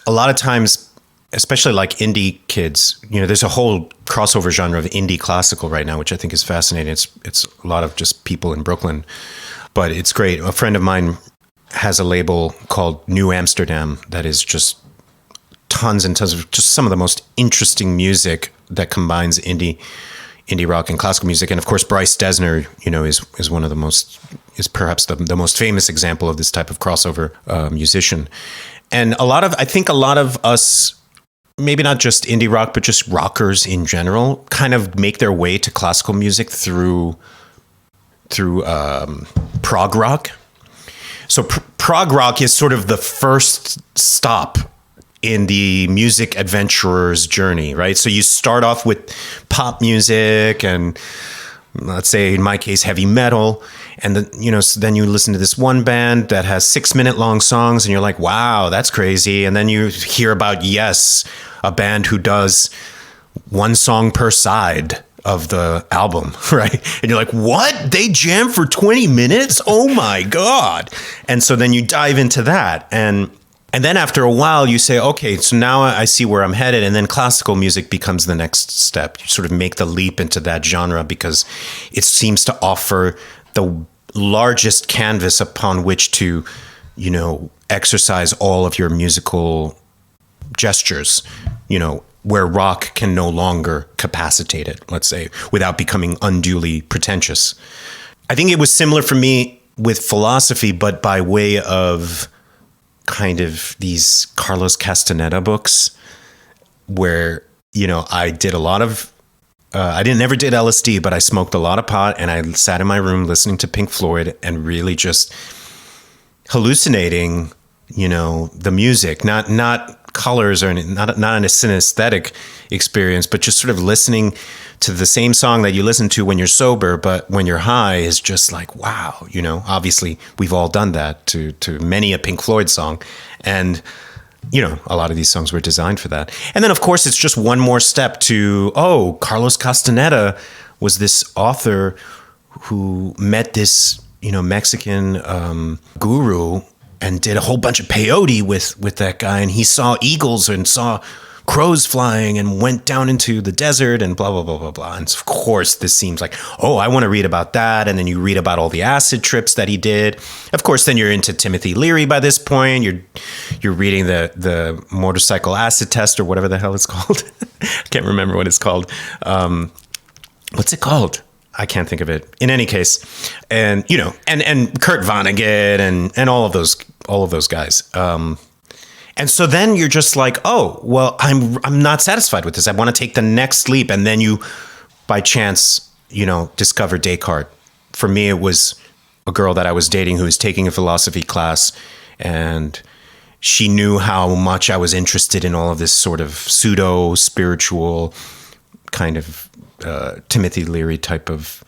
a lot of times, especially like indie kids, you know, there's a whole crossover genre of indie classical right now, which I think is fascinating. It's a lot of just people in Brooklyn, but it's great. A friend of mine has a label called New Amsterdam that is just tons and tons of just some of the most interesting music that combines indie rock and classical music. And of course, Bryce Dessner, is one of the most, is perhaps the most famous example of this type of crossover musician. And I think a lot of us, maybe not just indie rock, but just rockers in general, kind of make their way to classical music through prog rock. So prog rock is sort of the first stop in the music adventurer's journey, right? So you start off with pop music and, let's say in my case, heavy metal. And then you listen to this one band that has 6-minute long songs and you're like, wow, that's crazy. And then you hear about Yes, a band who does one song per side of the album, right? And you're like, what? They jam for 20 minutes? Oh my God. And so then you dive into that. And then after a while you say, okay, so now I see where I'm headed. And then classical music becomes the next step. You sort of make the leap into that genre because it seems to offer the largest canvas upon which to, exercise all of your musical gestures, where rock can no longer capacitate it, let's say, without becoming unduly pretentious. I think it was similar for me with philosophy, but by way of kind of these Carlos Castaneda books where, I did a lot of, never did LSD, but I smoked a lot of pot and I sat in my room listening to Pink Floyd and really just hallucinating, the music, not colors or not in a synesthetic experience, but just sort of listening to the same song that you listen to when you're sober, but when you're high is just like, wow, obviously we've all done that to many a Pink Floyd song. And, a lot of these songs were designed for that. And then of course it's just one more step to, Carlos Castaneda was this author who met this, Mexican guru and did a whole bunch of peyote with that guy. And he saw eagles and saw crows flying and went down into the desert and blah, blah, blah, blah, blah. And of course, this seems like, I want to read about that. And then you read about all the acid trips that he did. Of course, then you're into Timothy Leary by this point. You're reading the motorcycle acid test or whatever the hell it's called. I can't remember what it's called. What's it called? I can't think of it. In any case, and and Kurt Vonnegut and all of those guys. And so then you're just like, I'm not satisfied with this. I want to take the next leap. And then you, by chance, discover Descartes. For me, it was a girl that I was dating who was taking a philosophy class, and she knew how much I was interested in all of this sort of pseudo spiritual kind of Timothy Leary type of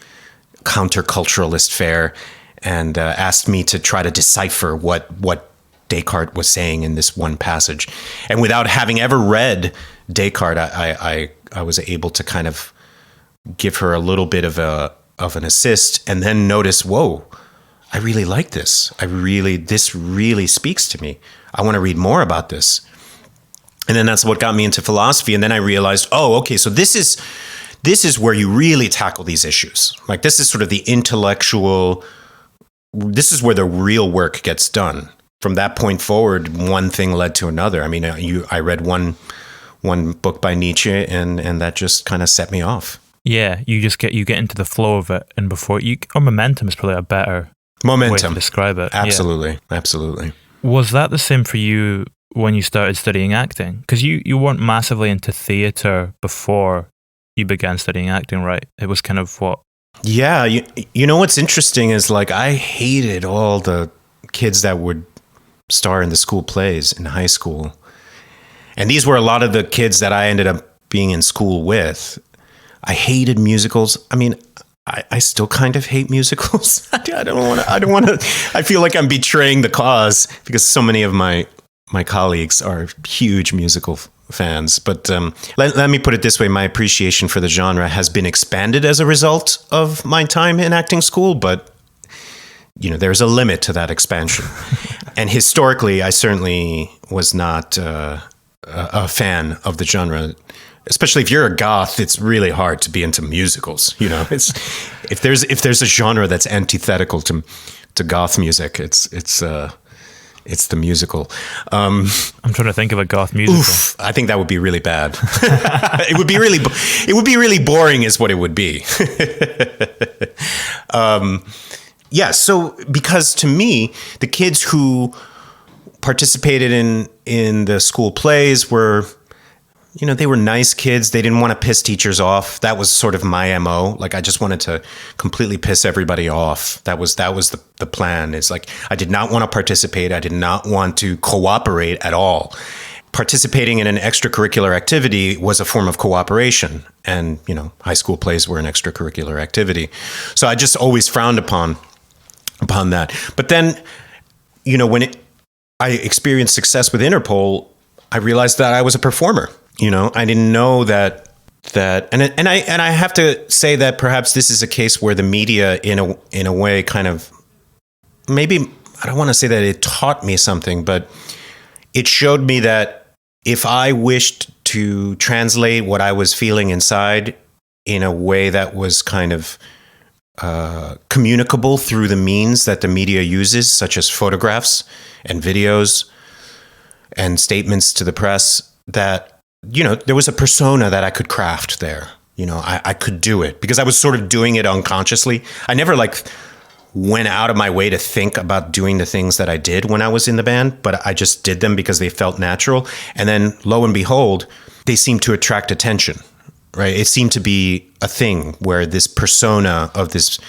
counterculturalist fare, and asked me to try to decipher what Descartes was saying in this one passage. And without having ever read Descartes, I was able to kind of give her a little bit of an assist, and then notice, whoa, I really like this. This really speaks to me. I want to read more about this. And then that's what got me into philosophy. And then I realized, okay, so this is where you really tackle these issues. Like, this is sort of the intellectual, this is where the real work gets done. From that point forward, one thing led to another. I mean, I read one book by Nietzsche, and that just kind of set me off. Yeah, you get into the flow of it, and momentum is probably a better way to describe it. Absolutely, yeah. Absolutely. Was that the same for you when you started studying acting? Because you weren't massively into theatre before you began studying acting, right? It was kind of what? Yeah, you know what's interesting is, like, I hated all the kids that would star in the school plays in high school. And these were a lot of the kids that I ended up being in school with. I hated musicals. I mean, I still kind of hate musicals. I don't want to, I feel like I'm betraying the cause because so many of my colleagues are huge musical fans. But let me put it this way. My appreciation for the genre has been expanded as a result of my time in acting school, but there's a limit to that expansion. And historically, I certainly was not a fan of the genre. Especially if you're a goth, it's really hard to be into musicals. It's if there's a genre that's antithetical to goth music, it's It's the musical. I'm trying to think of a goth musical. Oof, I think that would be really bad. It would be really boring is what it would be. Yeah, so because to me, the kids who participated in the school plays were, they were nice kids. They didn't want to piss teachers off. That was sort of my MO. Like, I just wanted to completely piss everybody off. That was the plan. It's like, I did not want to participate. I did not want to cooperate at all. Participating in an extracurricular activity was a form of cooperation. And, high school plays were an extracurricular activity. So I just always frowned upon that. But then, when I experienced success with Interpol, I realized that I was a performer. I didn't know that, and I have to say that perhaps this is a case where the media, in a way, kind of, maybe, I don't want to say that it taught me something, but it showed me that if I wished to translate what I was feeling inside in a way that was kind of communicable through the means that the media uses, such as photographs and videos and statements to the press, that there was a persona that I could craft there. I could do it because I was sort of doing it unconsciously. I never went out of my way to think about doing the things that I did when I was in the band, but I just did them because they felt natural. And then lo and behold, they seemed to attract attention, right? It seemed to be a thing where this persona of this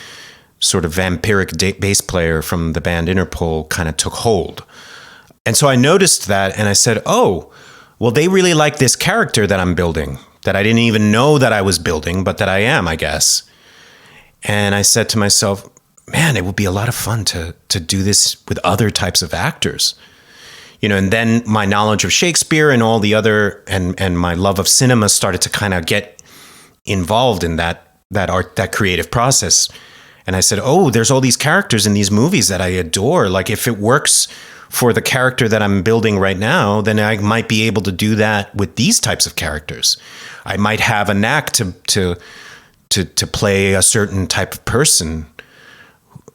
sort of vampiric bass player from the band Interpol kind of took hold. And so I noticed that and I said, oh, well, they really like this character that I'm building, that I didn't even know that I was building, but that I am, I guess. And I said to myself, man, it would be a lot of fun to do this with other types of actors. And then my knowledge of Shakespeare and all the other, and my love of cinema started to kind of get involved in that art, that creative process. And I said, oh, there's all these characters in these movies that I adore. Like, if it works for the character that I'm building right now, then I might be able to do that with these types of characters. I might have a knack to play a certain type of person,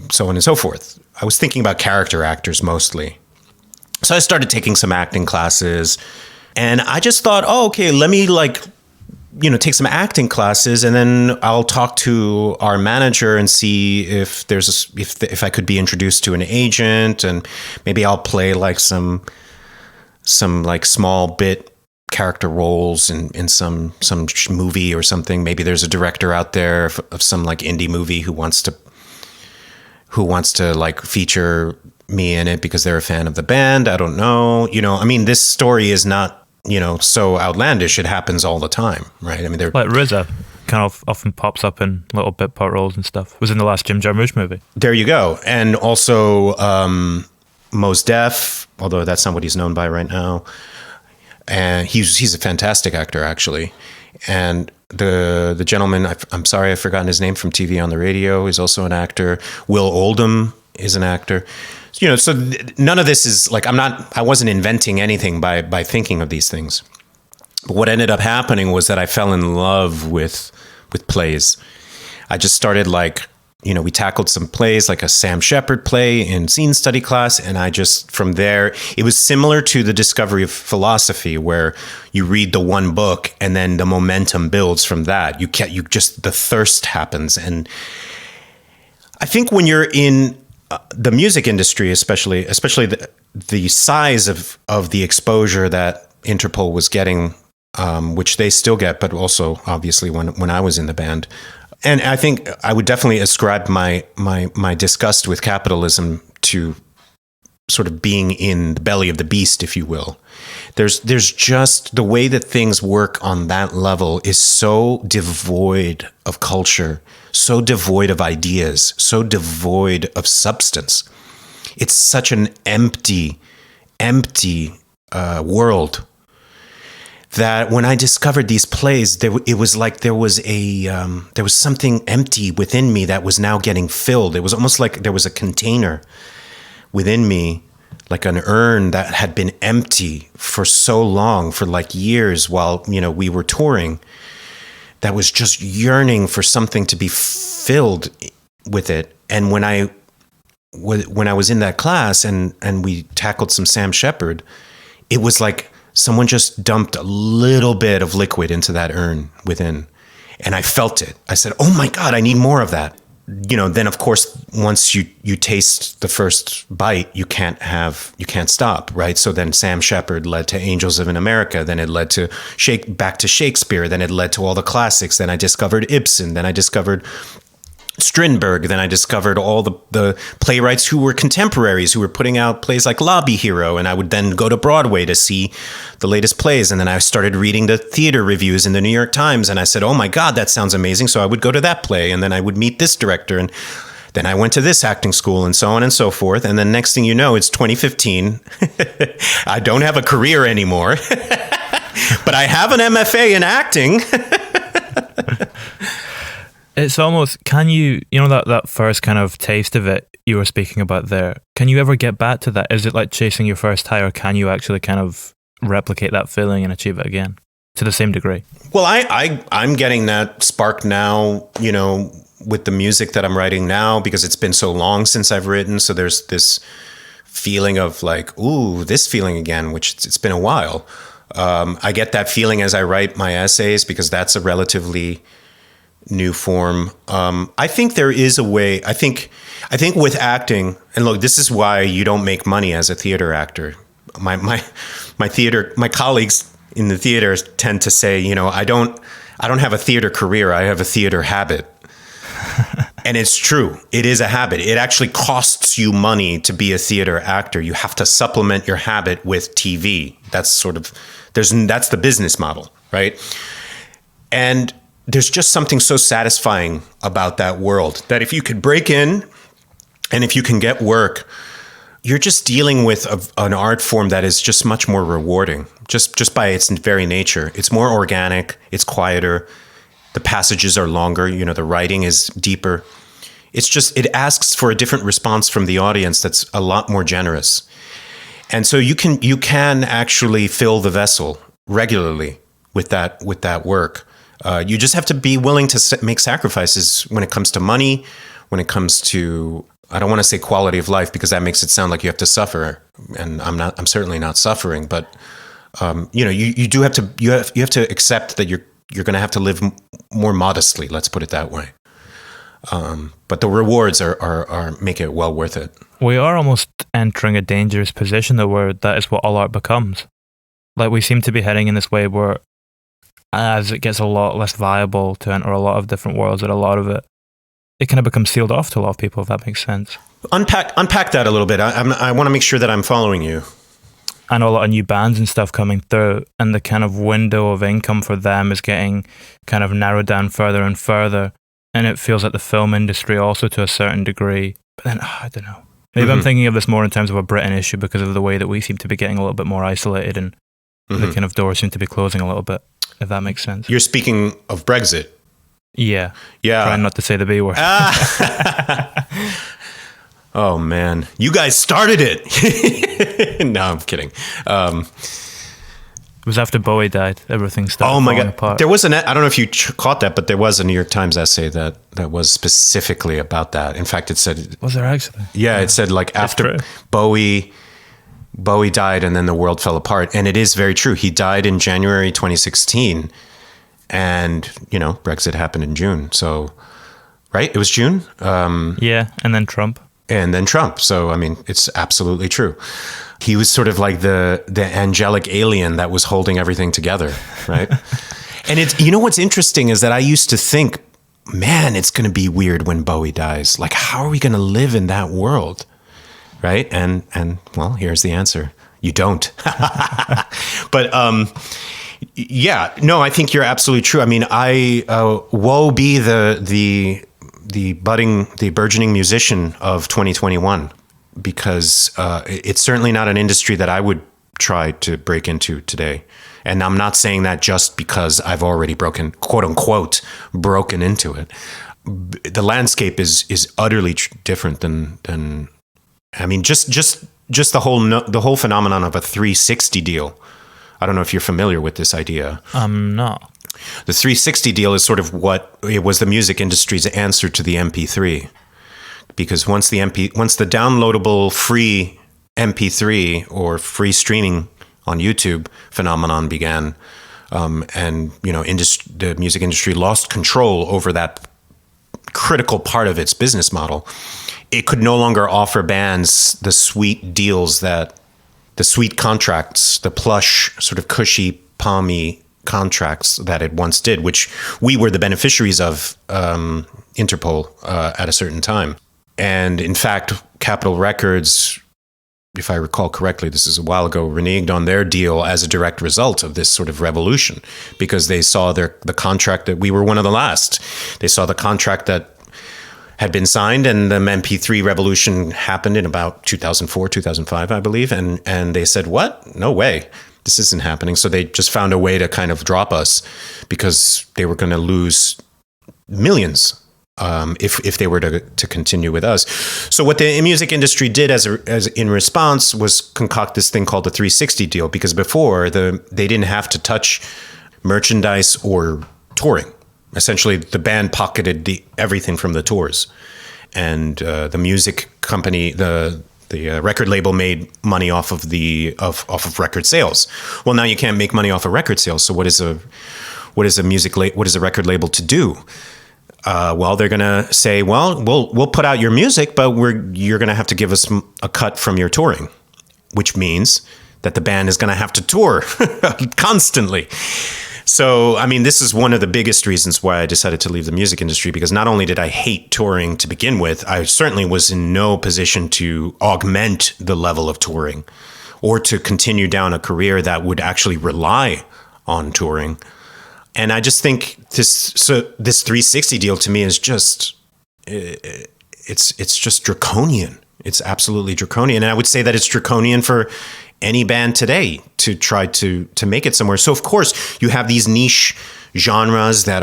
so on and so forth. I was thinking about character actors mostly. So I started taking some acting classes, and I just thought, oh, okay, let me take some acting classes, and then I'll talk to our manager and see if if I could be introduced to an agent, and maybe I'll play some small bit character roles in some movie or something. Maybe there's a director out there of some indie movie who wants to feature me in it because they're a fan of the band. I don't know. This story is not so outlandish. It happens all the time, right? They're like RZA kind of often pops up in little bit part roles and stuff. Was in the last Jim Jarmusch movie. There you go. And also Mos Def, although that's not what he's known by right now. And he's a fantastic actor, actually. And the gentleman, I'm sorry, I've forgotten his name, from TV on the Radio, is also an actor. Will Oldham is an actor. So none of this is I wasn't inventing anything by thinking of these things. But what ended up happening was that I fell in love with plays. I just started we tackled some plays, like a Sam Shepard play in scene study class. And I just, from there, it was similar to the discovery of philosophy, where you read the one book and then the momentum builds from that. The thirst happens. And I think when you're in the music industry, especially the size of the exposure that Interpol was getting, which they still get, but also obviously when I was in the band. And I think I would definitely ascribe my disgust with capitalism to sort of being in the belly of the beast, if you will. There's just the way that things work on that level is so devoid of culture, so devoid of ideas, so devoid of substance. It's such an empty world that when I discovered these plays, it was like there was something empty within me that was now getting filled. It was almost like there was a container within me, like an urn that had been empty for so long, for years while we were touring, that was just yearning for something to be filled with it. And when I when I was in that class and we tackled some Sam Shepard, it was like someone just dumped a little bit of liquid into that urn within. And I felt it. I said, oh my God, I need more of that. Then of course, once you taste the first bite, you can't stop, right? So then Sam Shepard led to Angels of America. Then it led to back to Shakespeare. Then it led to all the classics. Then I discovered Ibsen. Then I discovered Strindberg. Then I discovered all the playwrights who were contemporaries, who were putting out plays like Lobby Hero. And I would then go to Broadway to see the latest plays. And then I started reading the theater reviews in the New York Times. And I said, oh my God, that sounds amazing. So I would go to that play. And then I would meet this director. And then I went to this acting school and so on and so forth. And then next thing you know, it's 2015. I don't have a career anymore, but I have an MFA in acting. It's almost, can you that first kind of taste of it you were speaking about there, can you ever get back to that? Is it like chasing your first high, or can you actually kind of replicate that feeling and achieve it again to the same degree? Well, I'm getting that spark now, with the music that I'm writing now, because it's been so long since I've written. So there's this feeling of like, ooh, this feeling again, which it's been a while. I get that feeling as I write my essays, because that's a relatively new form. I think there is a way. I think with acting, and look, this is why you don't make money as a theater actor. My colleagues in the theater tend to say, I don't have a theater career. I have a theater habit. And it's true. It is a habit. It actually costs you money to be a theater actor. You have to supplement your habit with TV. That's that's the business model, right? And there's just something so satisfying about that world, that if you could break in and if you can get work, you're just dealing with an art form that is just much more rewarding, just by its very nature. It's more organic. It's quieter. The passages are longer. The writing is deeper. It asks for a different response from the audience that's a lot more generous. And so you can actually fill the vessel regularly with that work. You just have to be willing to make sacrifices when it comes to money, when it comes to, I don't want to say quality of life, because that makes it sound like you have to suffer, and I'm certainly not suffering. But you do have to accept that you're going to have to live more modestly. Let's put it that way. But the rewards are make it well worth it. We are almost entering a dangerous position, though, where that is what all art becomes. Like, we seem to be heading in this way where, as it gets a lot less viable to enter a lot of different worlds, that a lot of it kind of becomes sealed off to a lot of people, if that makes sense. Unpack that a little bit. I want to make sure that I'm following you. I know a lot of new bands and stuff coming through, and the kind of window of income for them is getting kind of narrowed down further and further. And it feels like the film industry also, to a certain degree. But then, I don't know. Maybe I'm thinking of this more in terms of a Britain issue, because of the way that we seem to be getting a little bit more isolated, and the kind of doors seem to be closing a little bit, if that makes sense. You're speaking of Brexit. Yeah. Trying not to say the B word. Oh, man. You guys started it. No, I'm kidding. It was after Bowie died. Everything started falling apart. There was I don't know if you caught that, but there was a New York Times essay that was specifically about that. In fact, it said... Was there actually? Yeah, it said like after Bowie died and then the world fell apart. And it is very true. He died in January 2016. And, Brexit happened in June. So, right? It was June? Yeah, and then Trump. So, I mean, it's absolutely true. He was sort of like the angelic alien that was holding everything together, right? And what's interesting is that I used to think, man, it's going to be weird when Bowie dies. Like, how are we going to live in that world? Right? And well, here's the answer. You don't. But yeah, no, I think you're absolutely true. I mean, woe be the burgeoning musician of 2021, because it's certainly not an industry that I would try to break into today. And I'm not saying that just because I've already quote unquote, broken into it. The landscape is utterly different than I mean, just the whole phenomenon of a 360 deal. I don't know if you're familiar with this idea. I'm not. The 360 deal is sort of what it was the music industry's answer to the MP3. because once the downloadable free MP3 or free streaming on YouTube phenomenon began, and the music industry lost control over that critical part of its business model, it could no longer offer bands the sweet deals, the sweet contracts, the plush, sort of cushy, palmy contracts that it once did, which we were the beneficiaries of, Interpol, at a certain time. And in fact, Capitol Records, if I recall correctly, this is a while ago, reneged on their deal as a direct result of this sort of revolution, because they saw the contract that we were one of the last. They saw the contract that had been signed, and the MP3 revolution happened in about 2004, 2005, I believe. And they said, what? No way. This isn't happening. So they just found a way to kind of drop us, because they were going to lose millions if they were to continue with us. So what the music industry did as in response was concoct this thing called the 360 deal, because before they didn't have to touch merchandise or touring. Essentially, the band pocketed everything from the tours, and the music company, the record label, made money off of record sales. Well, now you can't make money off of record sales. So what is a record label to do? Well, they're gonna say, well, we'll put out your music, but you're gonna have to give us a cut from your touring, which means that the band is gonna have to tour constantly. So, I mean, this is one of the biggest reasons why I decided to leave the music industry, because not only did I hate touring to begin with, I certainly was in no position to augment the level of touring or to continue down a career that would actually rely on touring. And I just think this 360 deal to me is just, it's just draconian. It's absolutely draconian. And I would say that it's draconian for any band today to try to make it somewhere. So of course you have these niche genres that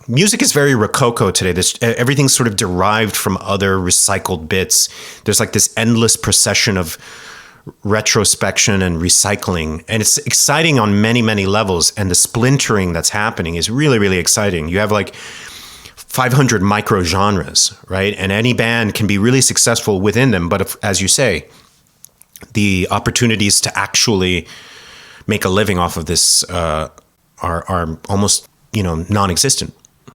music is very rococo today. Everything's sort of derived from other recycled bits. There's like this endless procession of retrospection and recycling, and it's exciting on many, many levels. And the splintering that's happening is really, really exciting. You have like 500 micro genres, right? And any band can be really successful within them. But as you say, the opportunities to actually make a living off of this are almost, non-existent.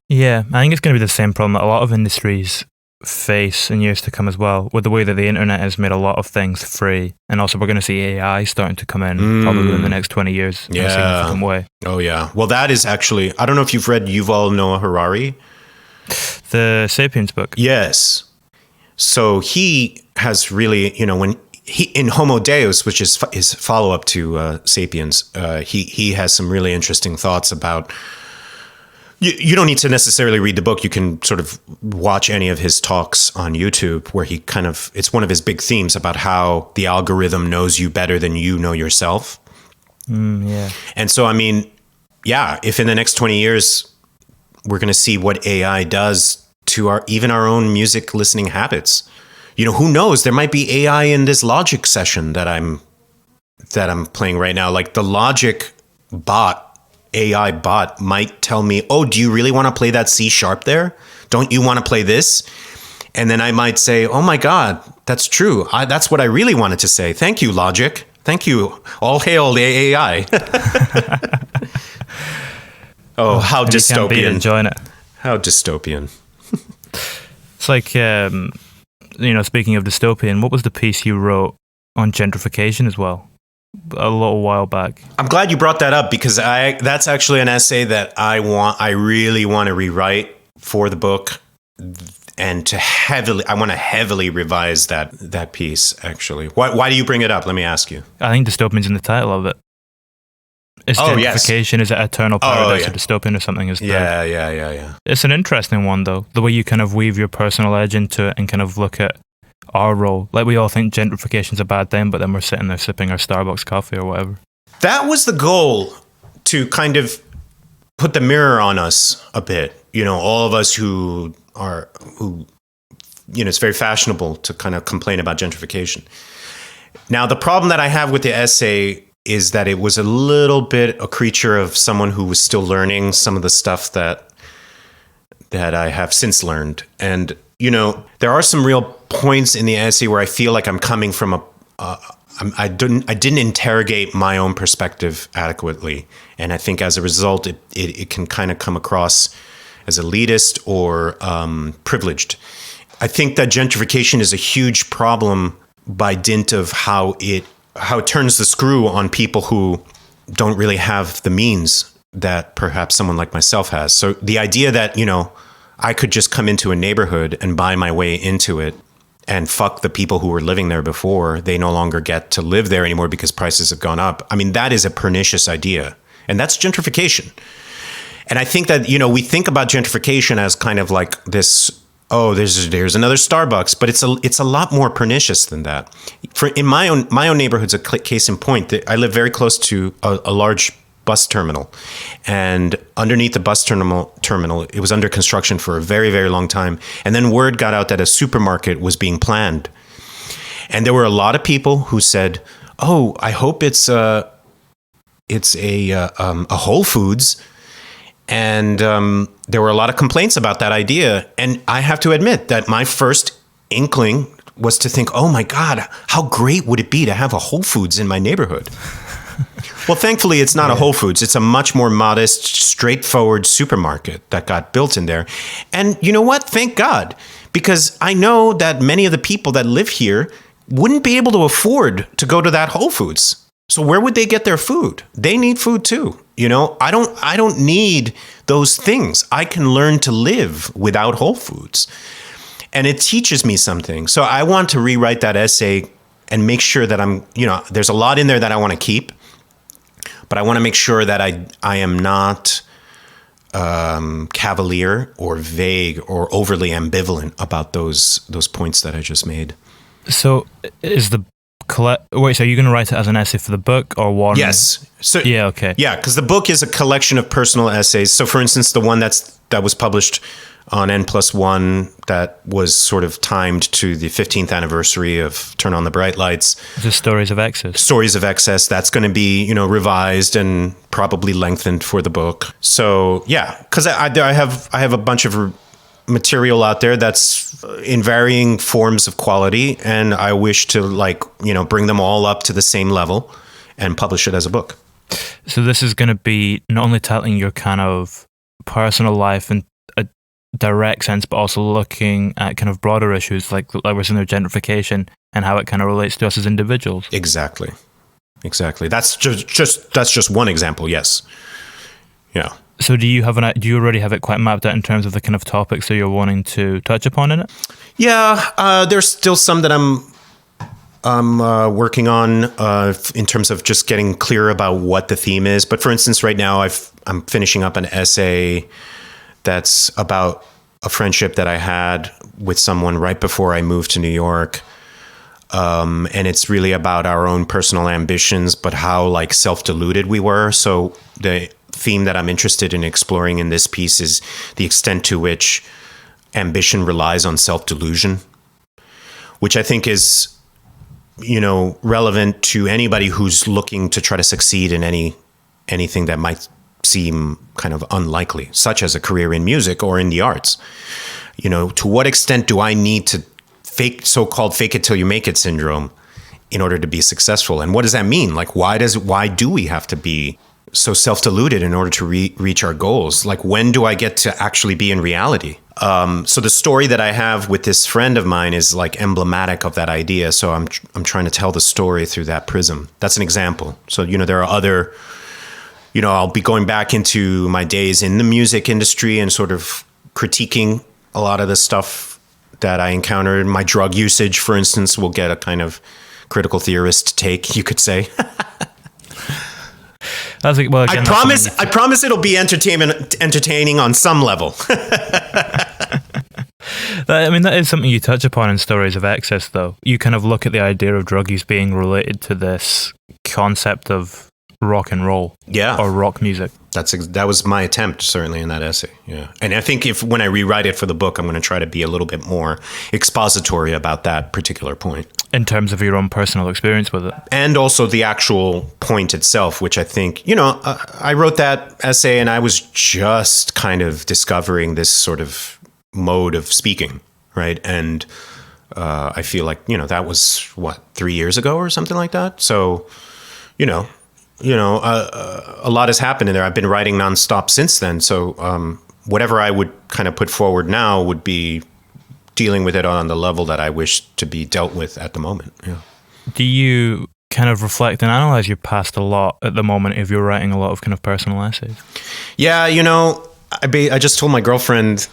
Yeah, I think it's going to be the same problem that a lot of industries face in years to come as well, with the way that the internet has made a lot of things free. And also we're going to see AI starting to come in probably in the next 20 years in a significant way. Oh, yeah. Well, that is actually, I don't know if you've read Yuval Noah Harari. The Sapiens book. Yes. So he has really, when in Homo Deus, which is his follow-up to Sapiens, he has some really interesting thoughts about. You don't need to necessarily read the book. You can sort of watch any of his talks on YouTube, where it's one of his big themes about how the algorithm knows you better than you know yourself. Yeah. And so, I mean, yeah, if in the next 20 years we're going to see what AI does to even our own music listening habits. Who knows? There might be AI in this Logic session that I'm playing right now. Like the Logic AI bot might tell me, "Oh, do you really want to play that C sharp there? Don't you want to play this?" And then I might say, "Oh my God, that's true. That's what I really wanted to say. Thank you, Logic. Thank you. All hail the AI." Oh, how dystopian! Enjoying it. How dystopian. It's like, speaking of dystopian, what was the piece you wrote on gentrification as well? A little while back. I'm glad you brought that up, because that's actually an essay that I really want to rewrite for the book, and I want to heavily revise that piece, actually. Why do you bring it up? Let me ask you. I think dystopian's in the title of it. Is gentrification, yes. Is it eternal paradise or dystopian or something? Yeah. It's an interesting one, though, the way you kind of weave your personal edge into it and kind of look at our role. Like, we all think gentrification's a bad thing, but then we're sitting there sipping our Starbucks coffee or whatever. That was the goal, to kind of put the mirror on us a bit. All of us who it's very fashionable to kind of complain about gentrification. Now, the problem that I have with the essay is that it was a little bit a creature of someone who was still learning some of the stuff that I have since learned. And there are some real points in the essay where I feel like I'm coming from I didn't interrogate my own perspective adequately. And I think as a result, it can kind of come across as elitist or privileged. I think that gentrification is a huge problem by dint of how it turns the screw on people who don't really have the means that perhaps someone like myself has. So the idea that, I could just come into a neighborhood and buy my way into it and fuck the people who were living there before, they no longer get to live there anymore because prices have gone up. I mean, that is a pernicious idea. And that's gentrification. And I think that, we think about gentrification as kind of like this, there's another Starbucks, but it's a lot more pernicious than that. In my own neighborhood's a case in point. I live very close to a large bus terminal, and underneath the bus terminal, it was under construction for a very, very long time. And then word got out that a supermarket was being planned, and there were a lot of people who said, "Oh, I hope it's a Whole Foods." And there were a lot of complaints about that idea. And I have to admit that my first inkling was to think, oh my God, how great would it be to have a Whole Foods in my neighborhood? Well, thankfully, it's not a Whole Foods. It's a much more modest, straightforward supermarket that got built in there. And you know what? Thank God. Because I know that many of the people that live here wouldn't be able to afford to go to that Whole Foods. So where would they get their food? They need food too. I don't need those things. I can learn to live without Whole Foods. And it teaches me something. So I want to rewrite that essay and make sure that there's a lot in there that I want to keep, but I want to make sure that I am not cavalier or vague or overly ambivalent about those points that I just made. So wait, so are you going to write it as an essay for the book or one? Yes. So yeah, okay. Yeah, because the book is a collection of personal essays. So, for instance, the one that was published on N+1 that was sort of timed to the 15th anniversary of Turn on the Bright Lights. The Stories of Excess. Stories of Excess. That's going to be, revised and probably lengthened for the book. So, yeah, because I have a bunch of material out there that's in varying forms of quality, and I wish to bring them all up to the same level and publish it as a book. So this is going to be not only telling your kind of personal life in a direct sense, but also looking at kind of broader issues like we're saying, gentrification and how it kind of relates to us as individuals. Exactly. That's just one example. Yes. Yeah. So do you already have it quite mapped out in terms of the kind of topics that you're wanting to touch upon in it? Yeah, there's still some that I'm working on in terms of just getting clear about what the theme is. But for instance, right now I'm finishing up an essay that's about a friendship that I had with someone right before I moved to New York. And it's really about our own personal ambitions, but how self-deluded we were. So the theme that I'm interested in exploring in this piece is the extent to which ambition relies on self-delusion, which I think is, relevant to anybody who's looking to try to succeed in anything that might seem kind of unlikely, such as a career in music or in the arts. To what extent do I need to so-called fake it till you make it syndrome in order to be successful? And what does that mean? Why do we have to be so self-deluded in order to reach our goals? When do I get to actually be in reality? So the story that I have with this friend of mine is emblematic of that idea. So I'm trying to tell the story through that prism. That's an example. So, there are other, I'll be going back into my days in the music industry and sort of critiquing a lot of the stuff that I encountered. My drug usage, for instance, will get a kind of critical theorist take, you could say. I promise it'll be entertaining on some level. That is something you touch upon in Stories of Excess, though. You kind of look at the idea of drug use being related to this concept of rock and roll, or rock music. That was my attempt, certainly, in that essay. Yeah, and I think when I rewrite it for the book, I'm going to try to be a little bit more expository about that particular point. In terms of your own personal experience with it. And also the actual point itself, which I think, I wrote that essay and I was just kind of discovering this sort of mode of speaking. right? And I feel like, that was what, 3 years ago or something like that. So, a lot has happened in there. I've been writing nonstop since then. So whatever I would kind of put forward now would be dealing with it on the level that I wish to be dealt with at the moment. Yeah. Do you kind of reflect and analyze your past a lot at the moment if you're writing a lot of kind of personal essays? Yeah, I just told my girlfriend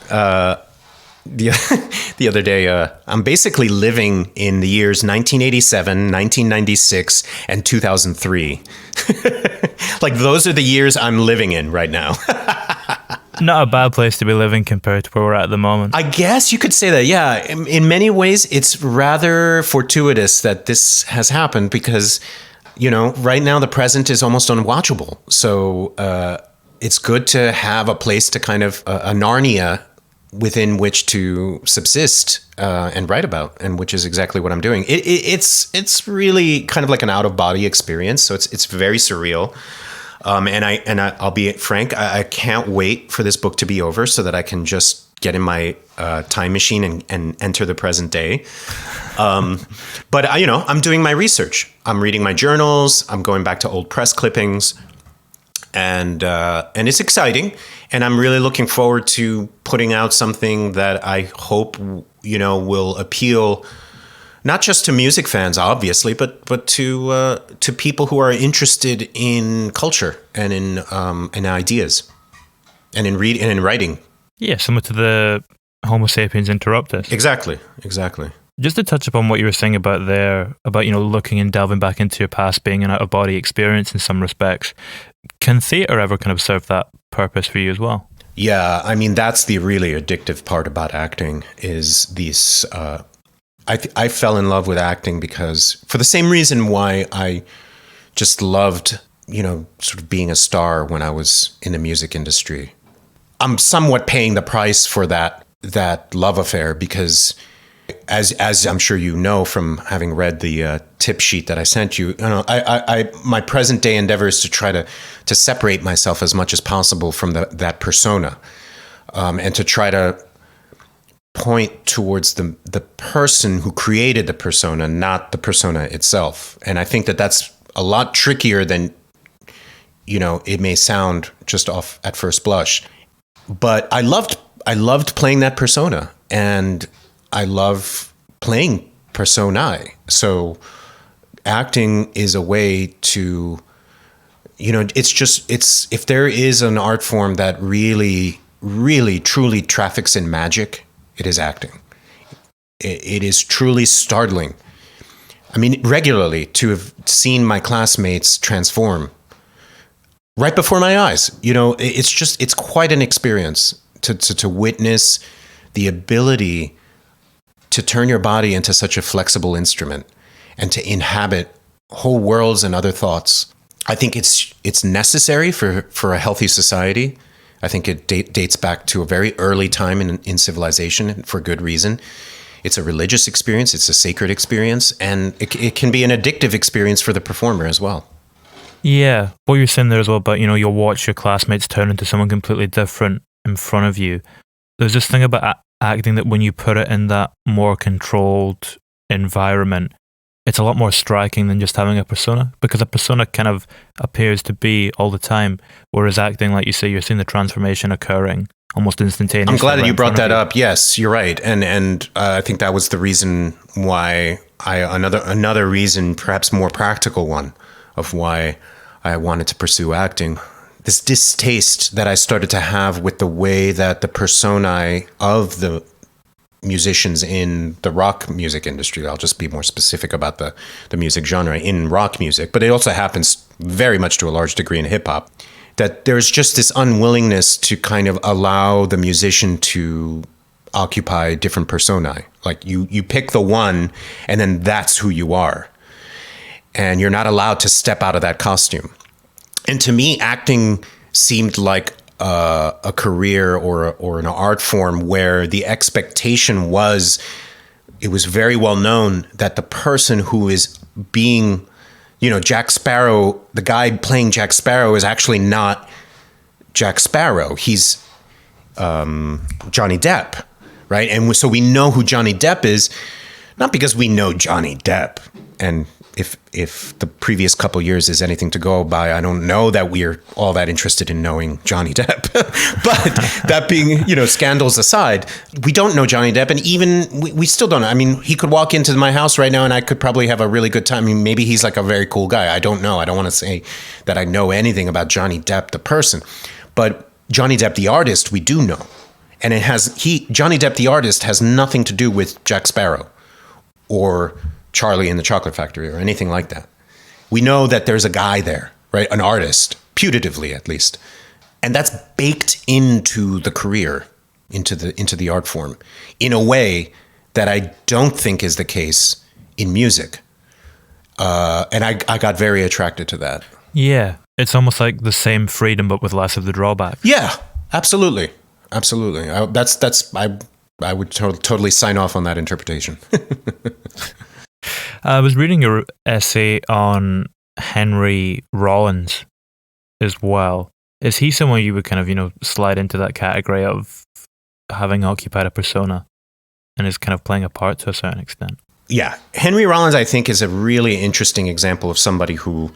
the other day, I'm basically living in the years 1987, 1996, and 2003. Like, those are the years I'm living in right now. Not a bad place to be living compared to where we're at the moment. I guess you could say that, yeah. In many ways, it's rather fortuitous that this has happened because, right now the present is almost unwatchable. So it's good to have a place to kind of, a Narnia within which to subsist and write about, and which is exactly what I'm doing. It's really kind of like an out-of-body experience, so it's very surreal. And I'll be frank, I can't wait for this book to be over so that I can just get in my time machine and enter the present day. But I'm doing my research. I'm reading my journals. I'm going back to old press clippings, and it's exciting. And I'm really looking forward to putting out something that I hope will appeal not just to music fans, obviously, but to people who are interested in culture and in ideas and in writing. Yeah, similar to the Homo Sapiens Interruptus. Exactly. Just to touch upon what you were saying about looking and delving back into your past being an out-of-body experience in some respects, can theatre ever kind of serve that purpose for you as well? Yeah, I mean, that's the really addictive part about acting is these... I fell in love with acting because, for the same reason why I just loved, sort of being a star when I was in the music industry. I'm somewhat paying the price for that love affair because, as I'm sure you know from having read the tip sheet that I sent you, my present day endeavor is to try to separate myself as much as possible from that persona, and to try to point towards the person who created the persona, not the persona itself. And I think that's a lot trickier than, it may sound just off at first blush. But I loved playing that persona, and I love playing personae. So acting is a way to, if there is an art form that really, really, truly traffics in magic, it is acting. It is truly startling. I mean, regularly to have seen my classmates transform right before my eyes. It's quite an experience to witness the ability to turn your body into such a flexible instrument and to inhabit whole worlds and other thoughts. I think it's necessary for a healthy society. I think it dates back to a very early time in civilization, and for good reason. It's a religious experience, it's a sacred experience, and it can be an addictive experience for the performer as well. Yeah, what you're saying there as well about, you'll watch your classmates turn into someone completely different in front of you. There's this thing about acting that when you put it in that more controlled environment, it's a lot more striking than just having a persona, because a persona kind of appears to be all the time, whereas acting, like you say, you're seeing the transformation occurring almost instantaneously. I'm glad that you brought that up. Yes, you're right, and I think that was the reason why another reason, perhaps more practical one, of why I wanted to pursue acting. This distaste that I started to have with the way that the personae of the musicians in the rock music industry, I'll just be more specific about the music genre, in rock music, but it also happens very much to a large degree in hip hop, that there's just this unwillingness to kind of allow the musician to occupy different personae. Like you pick the one and then that's who you are. And you're not allowed to step out of that costume. And to me, acting seemed like a career or an art form where the expectation was, it was very well known that the person who is being, Jack Sparrow, the guy playing Jack Sparrow is actually not Jack Sparrow. He's Johnny Depp, right? And so we know who Johnny Depp is, not because we know Johnny Depp. And if the previous couple years is anything to go by, I don't know that we're all that interested in knowing Johnny Depp. But that being, scandals aside, we don't know Johnny Depp. And even we still don't know. I mean, he could walk into my house right now and I could probably have a really good time. I mean, maybe he's like a very cool guy. I don't know. I don't want to say that I know anything about Johnny Depp, the person. But Johnny Depp, the artist, we do know. And Johnny Depp, the artist, has nothing to do with Jack Sparrow or Charlie and the Chocolate Factory or anything like that. We know that there's a guy there, right? An artist, putatively at least. And that's baked into the career, into the art form, in a way that I don't think is the case in music. And I got very attracted to that. Yeah. It's almost like the same freedom, but with less of the drawback. Yeah, absolutely. Absolutely. I would totally sign off on that interpretation. I was reading your essay on Henry Rollins as well. Is he someone you would kind of, slide into that category of having occupied a persona and is kind of playing a part to a certain extent? Yeah. Henry Rollins, I think, is a really interesting example of somebody who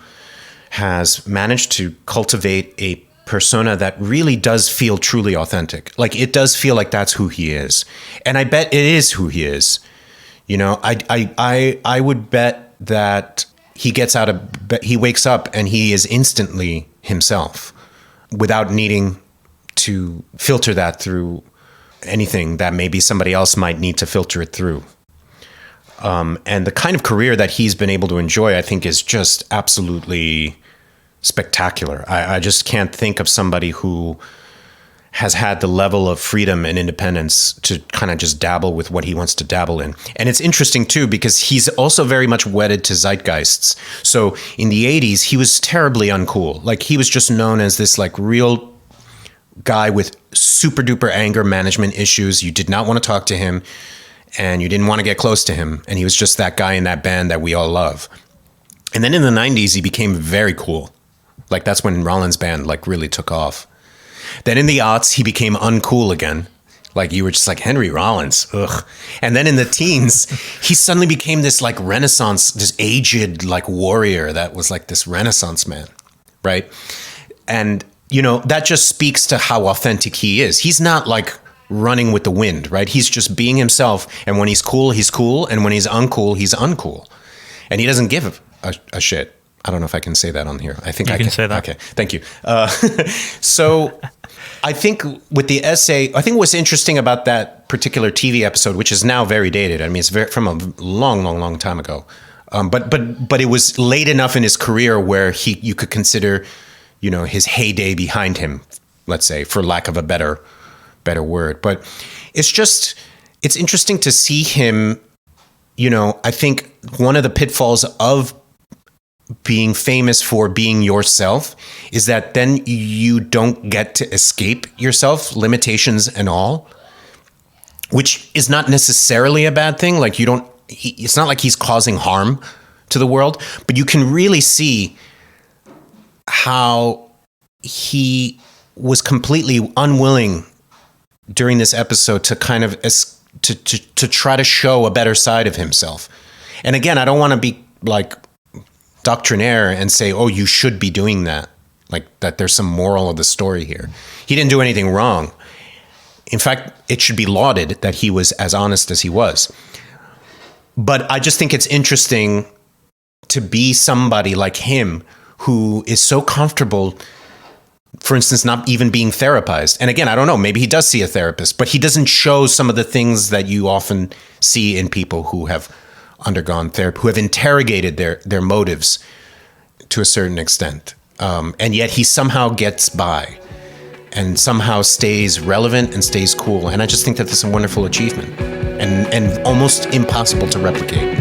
has managed to cultivate a persona that really does feel truly authentic. Like, it does feel like that's who he is. And I bet it is who he is. I would bet that he wakes up and he is instantly himself without needing to filter that through anything that maybe somebody else might need to filter it through. And the kind of career that he's been able to enjoy, I think, is just absolutely spectacular. I just can't think of somebody who has had the level of freedom and independence to kind of just dabble with what he wants to dabble in. And it's interesting too, because he's also very much wedded to zeitgeists. So in the 80s, he was terribly uncool. Like, he was just known as this like real guy with super duper anger management issues. You did not want to talk to him and you didn't want to get close to him. And he was just that guy in that band that we all love. And then in the 90s, he became very cool. Like, that's when Rollins' band like really took off. Then in the aughts, he became uncool again. Like, you were just like, Henry Rollins, ugh. And then in the teens, he suddenly became this like Renaissance, this aged like warrior that was like this Renaissance man, right? And, that just speaks to how authentic he is. He's not like running with the wind, right? He's just being himself. And when he's cool, he's cool. And when he's uncool, he's uncool. And he doesn't give a shit. I don't know if I can say that on here. I think I can say that. Okay, thank you. So I think with the essay, I think what's interesting about that particular TV episode, which is now very dated. I mean, it's from a long, long, long time ago. But it was late enough in his career where you could consider, his heyday behind him, let's say, for lack of a better word. But it's interesting to see him. I think one of the pitfalls of being famous for being yourself is that then you don't get to escape yourself, limitations and all, which is not necessarily a bad thing. Like, it's not like he's causing harm to the world, but you can really see how he was completely unwilling during this episode to kind of to try to show a better side of himself. And again, I don't want to be like doctrinaire and say, oh, you should be doing that. Like, that there's some moral of the story here. He didn't do anything wrong. In fact, it should be lauded that he was as honest as he was. But I just think it's interesting to be somebody like him who is so comfortable, for instance, not even being therapized. And again, I don't know, maybe he does see a therapist, but he doesn't show some of the things that you often see in people who have undergone therapy, who have interrogated their motives to a certain extent. And yet he somehow gets by and somehow stays relevant and stays cool. And I just think that that's a wonderful achievement and almost impossible to replicate.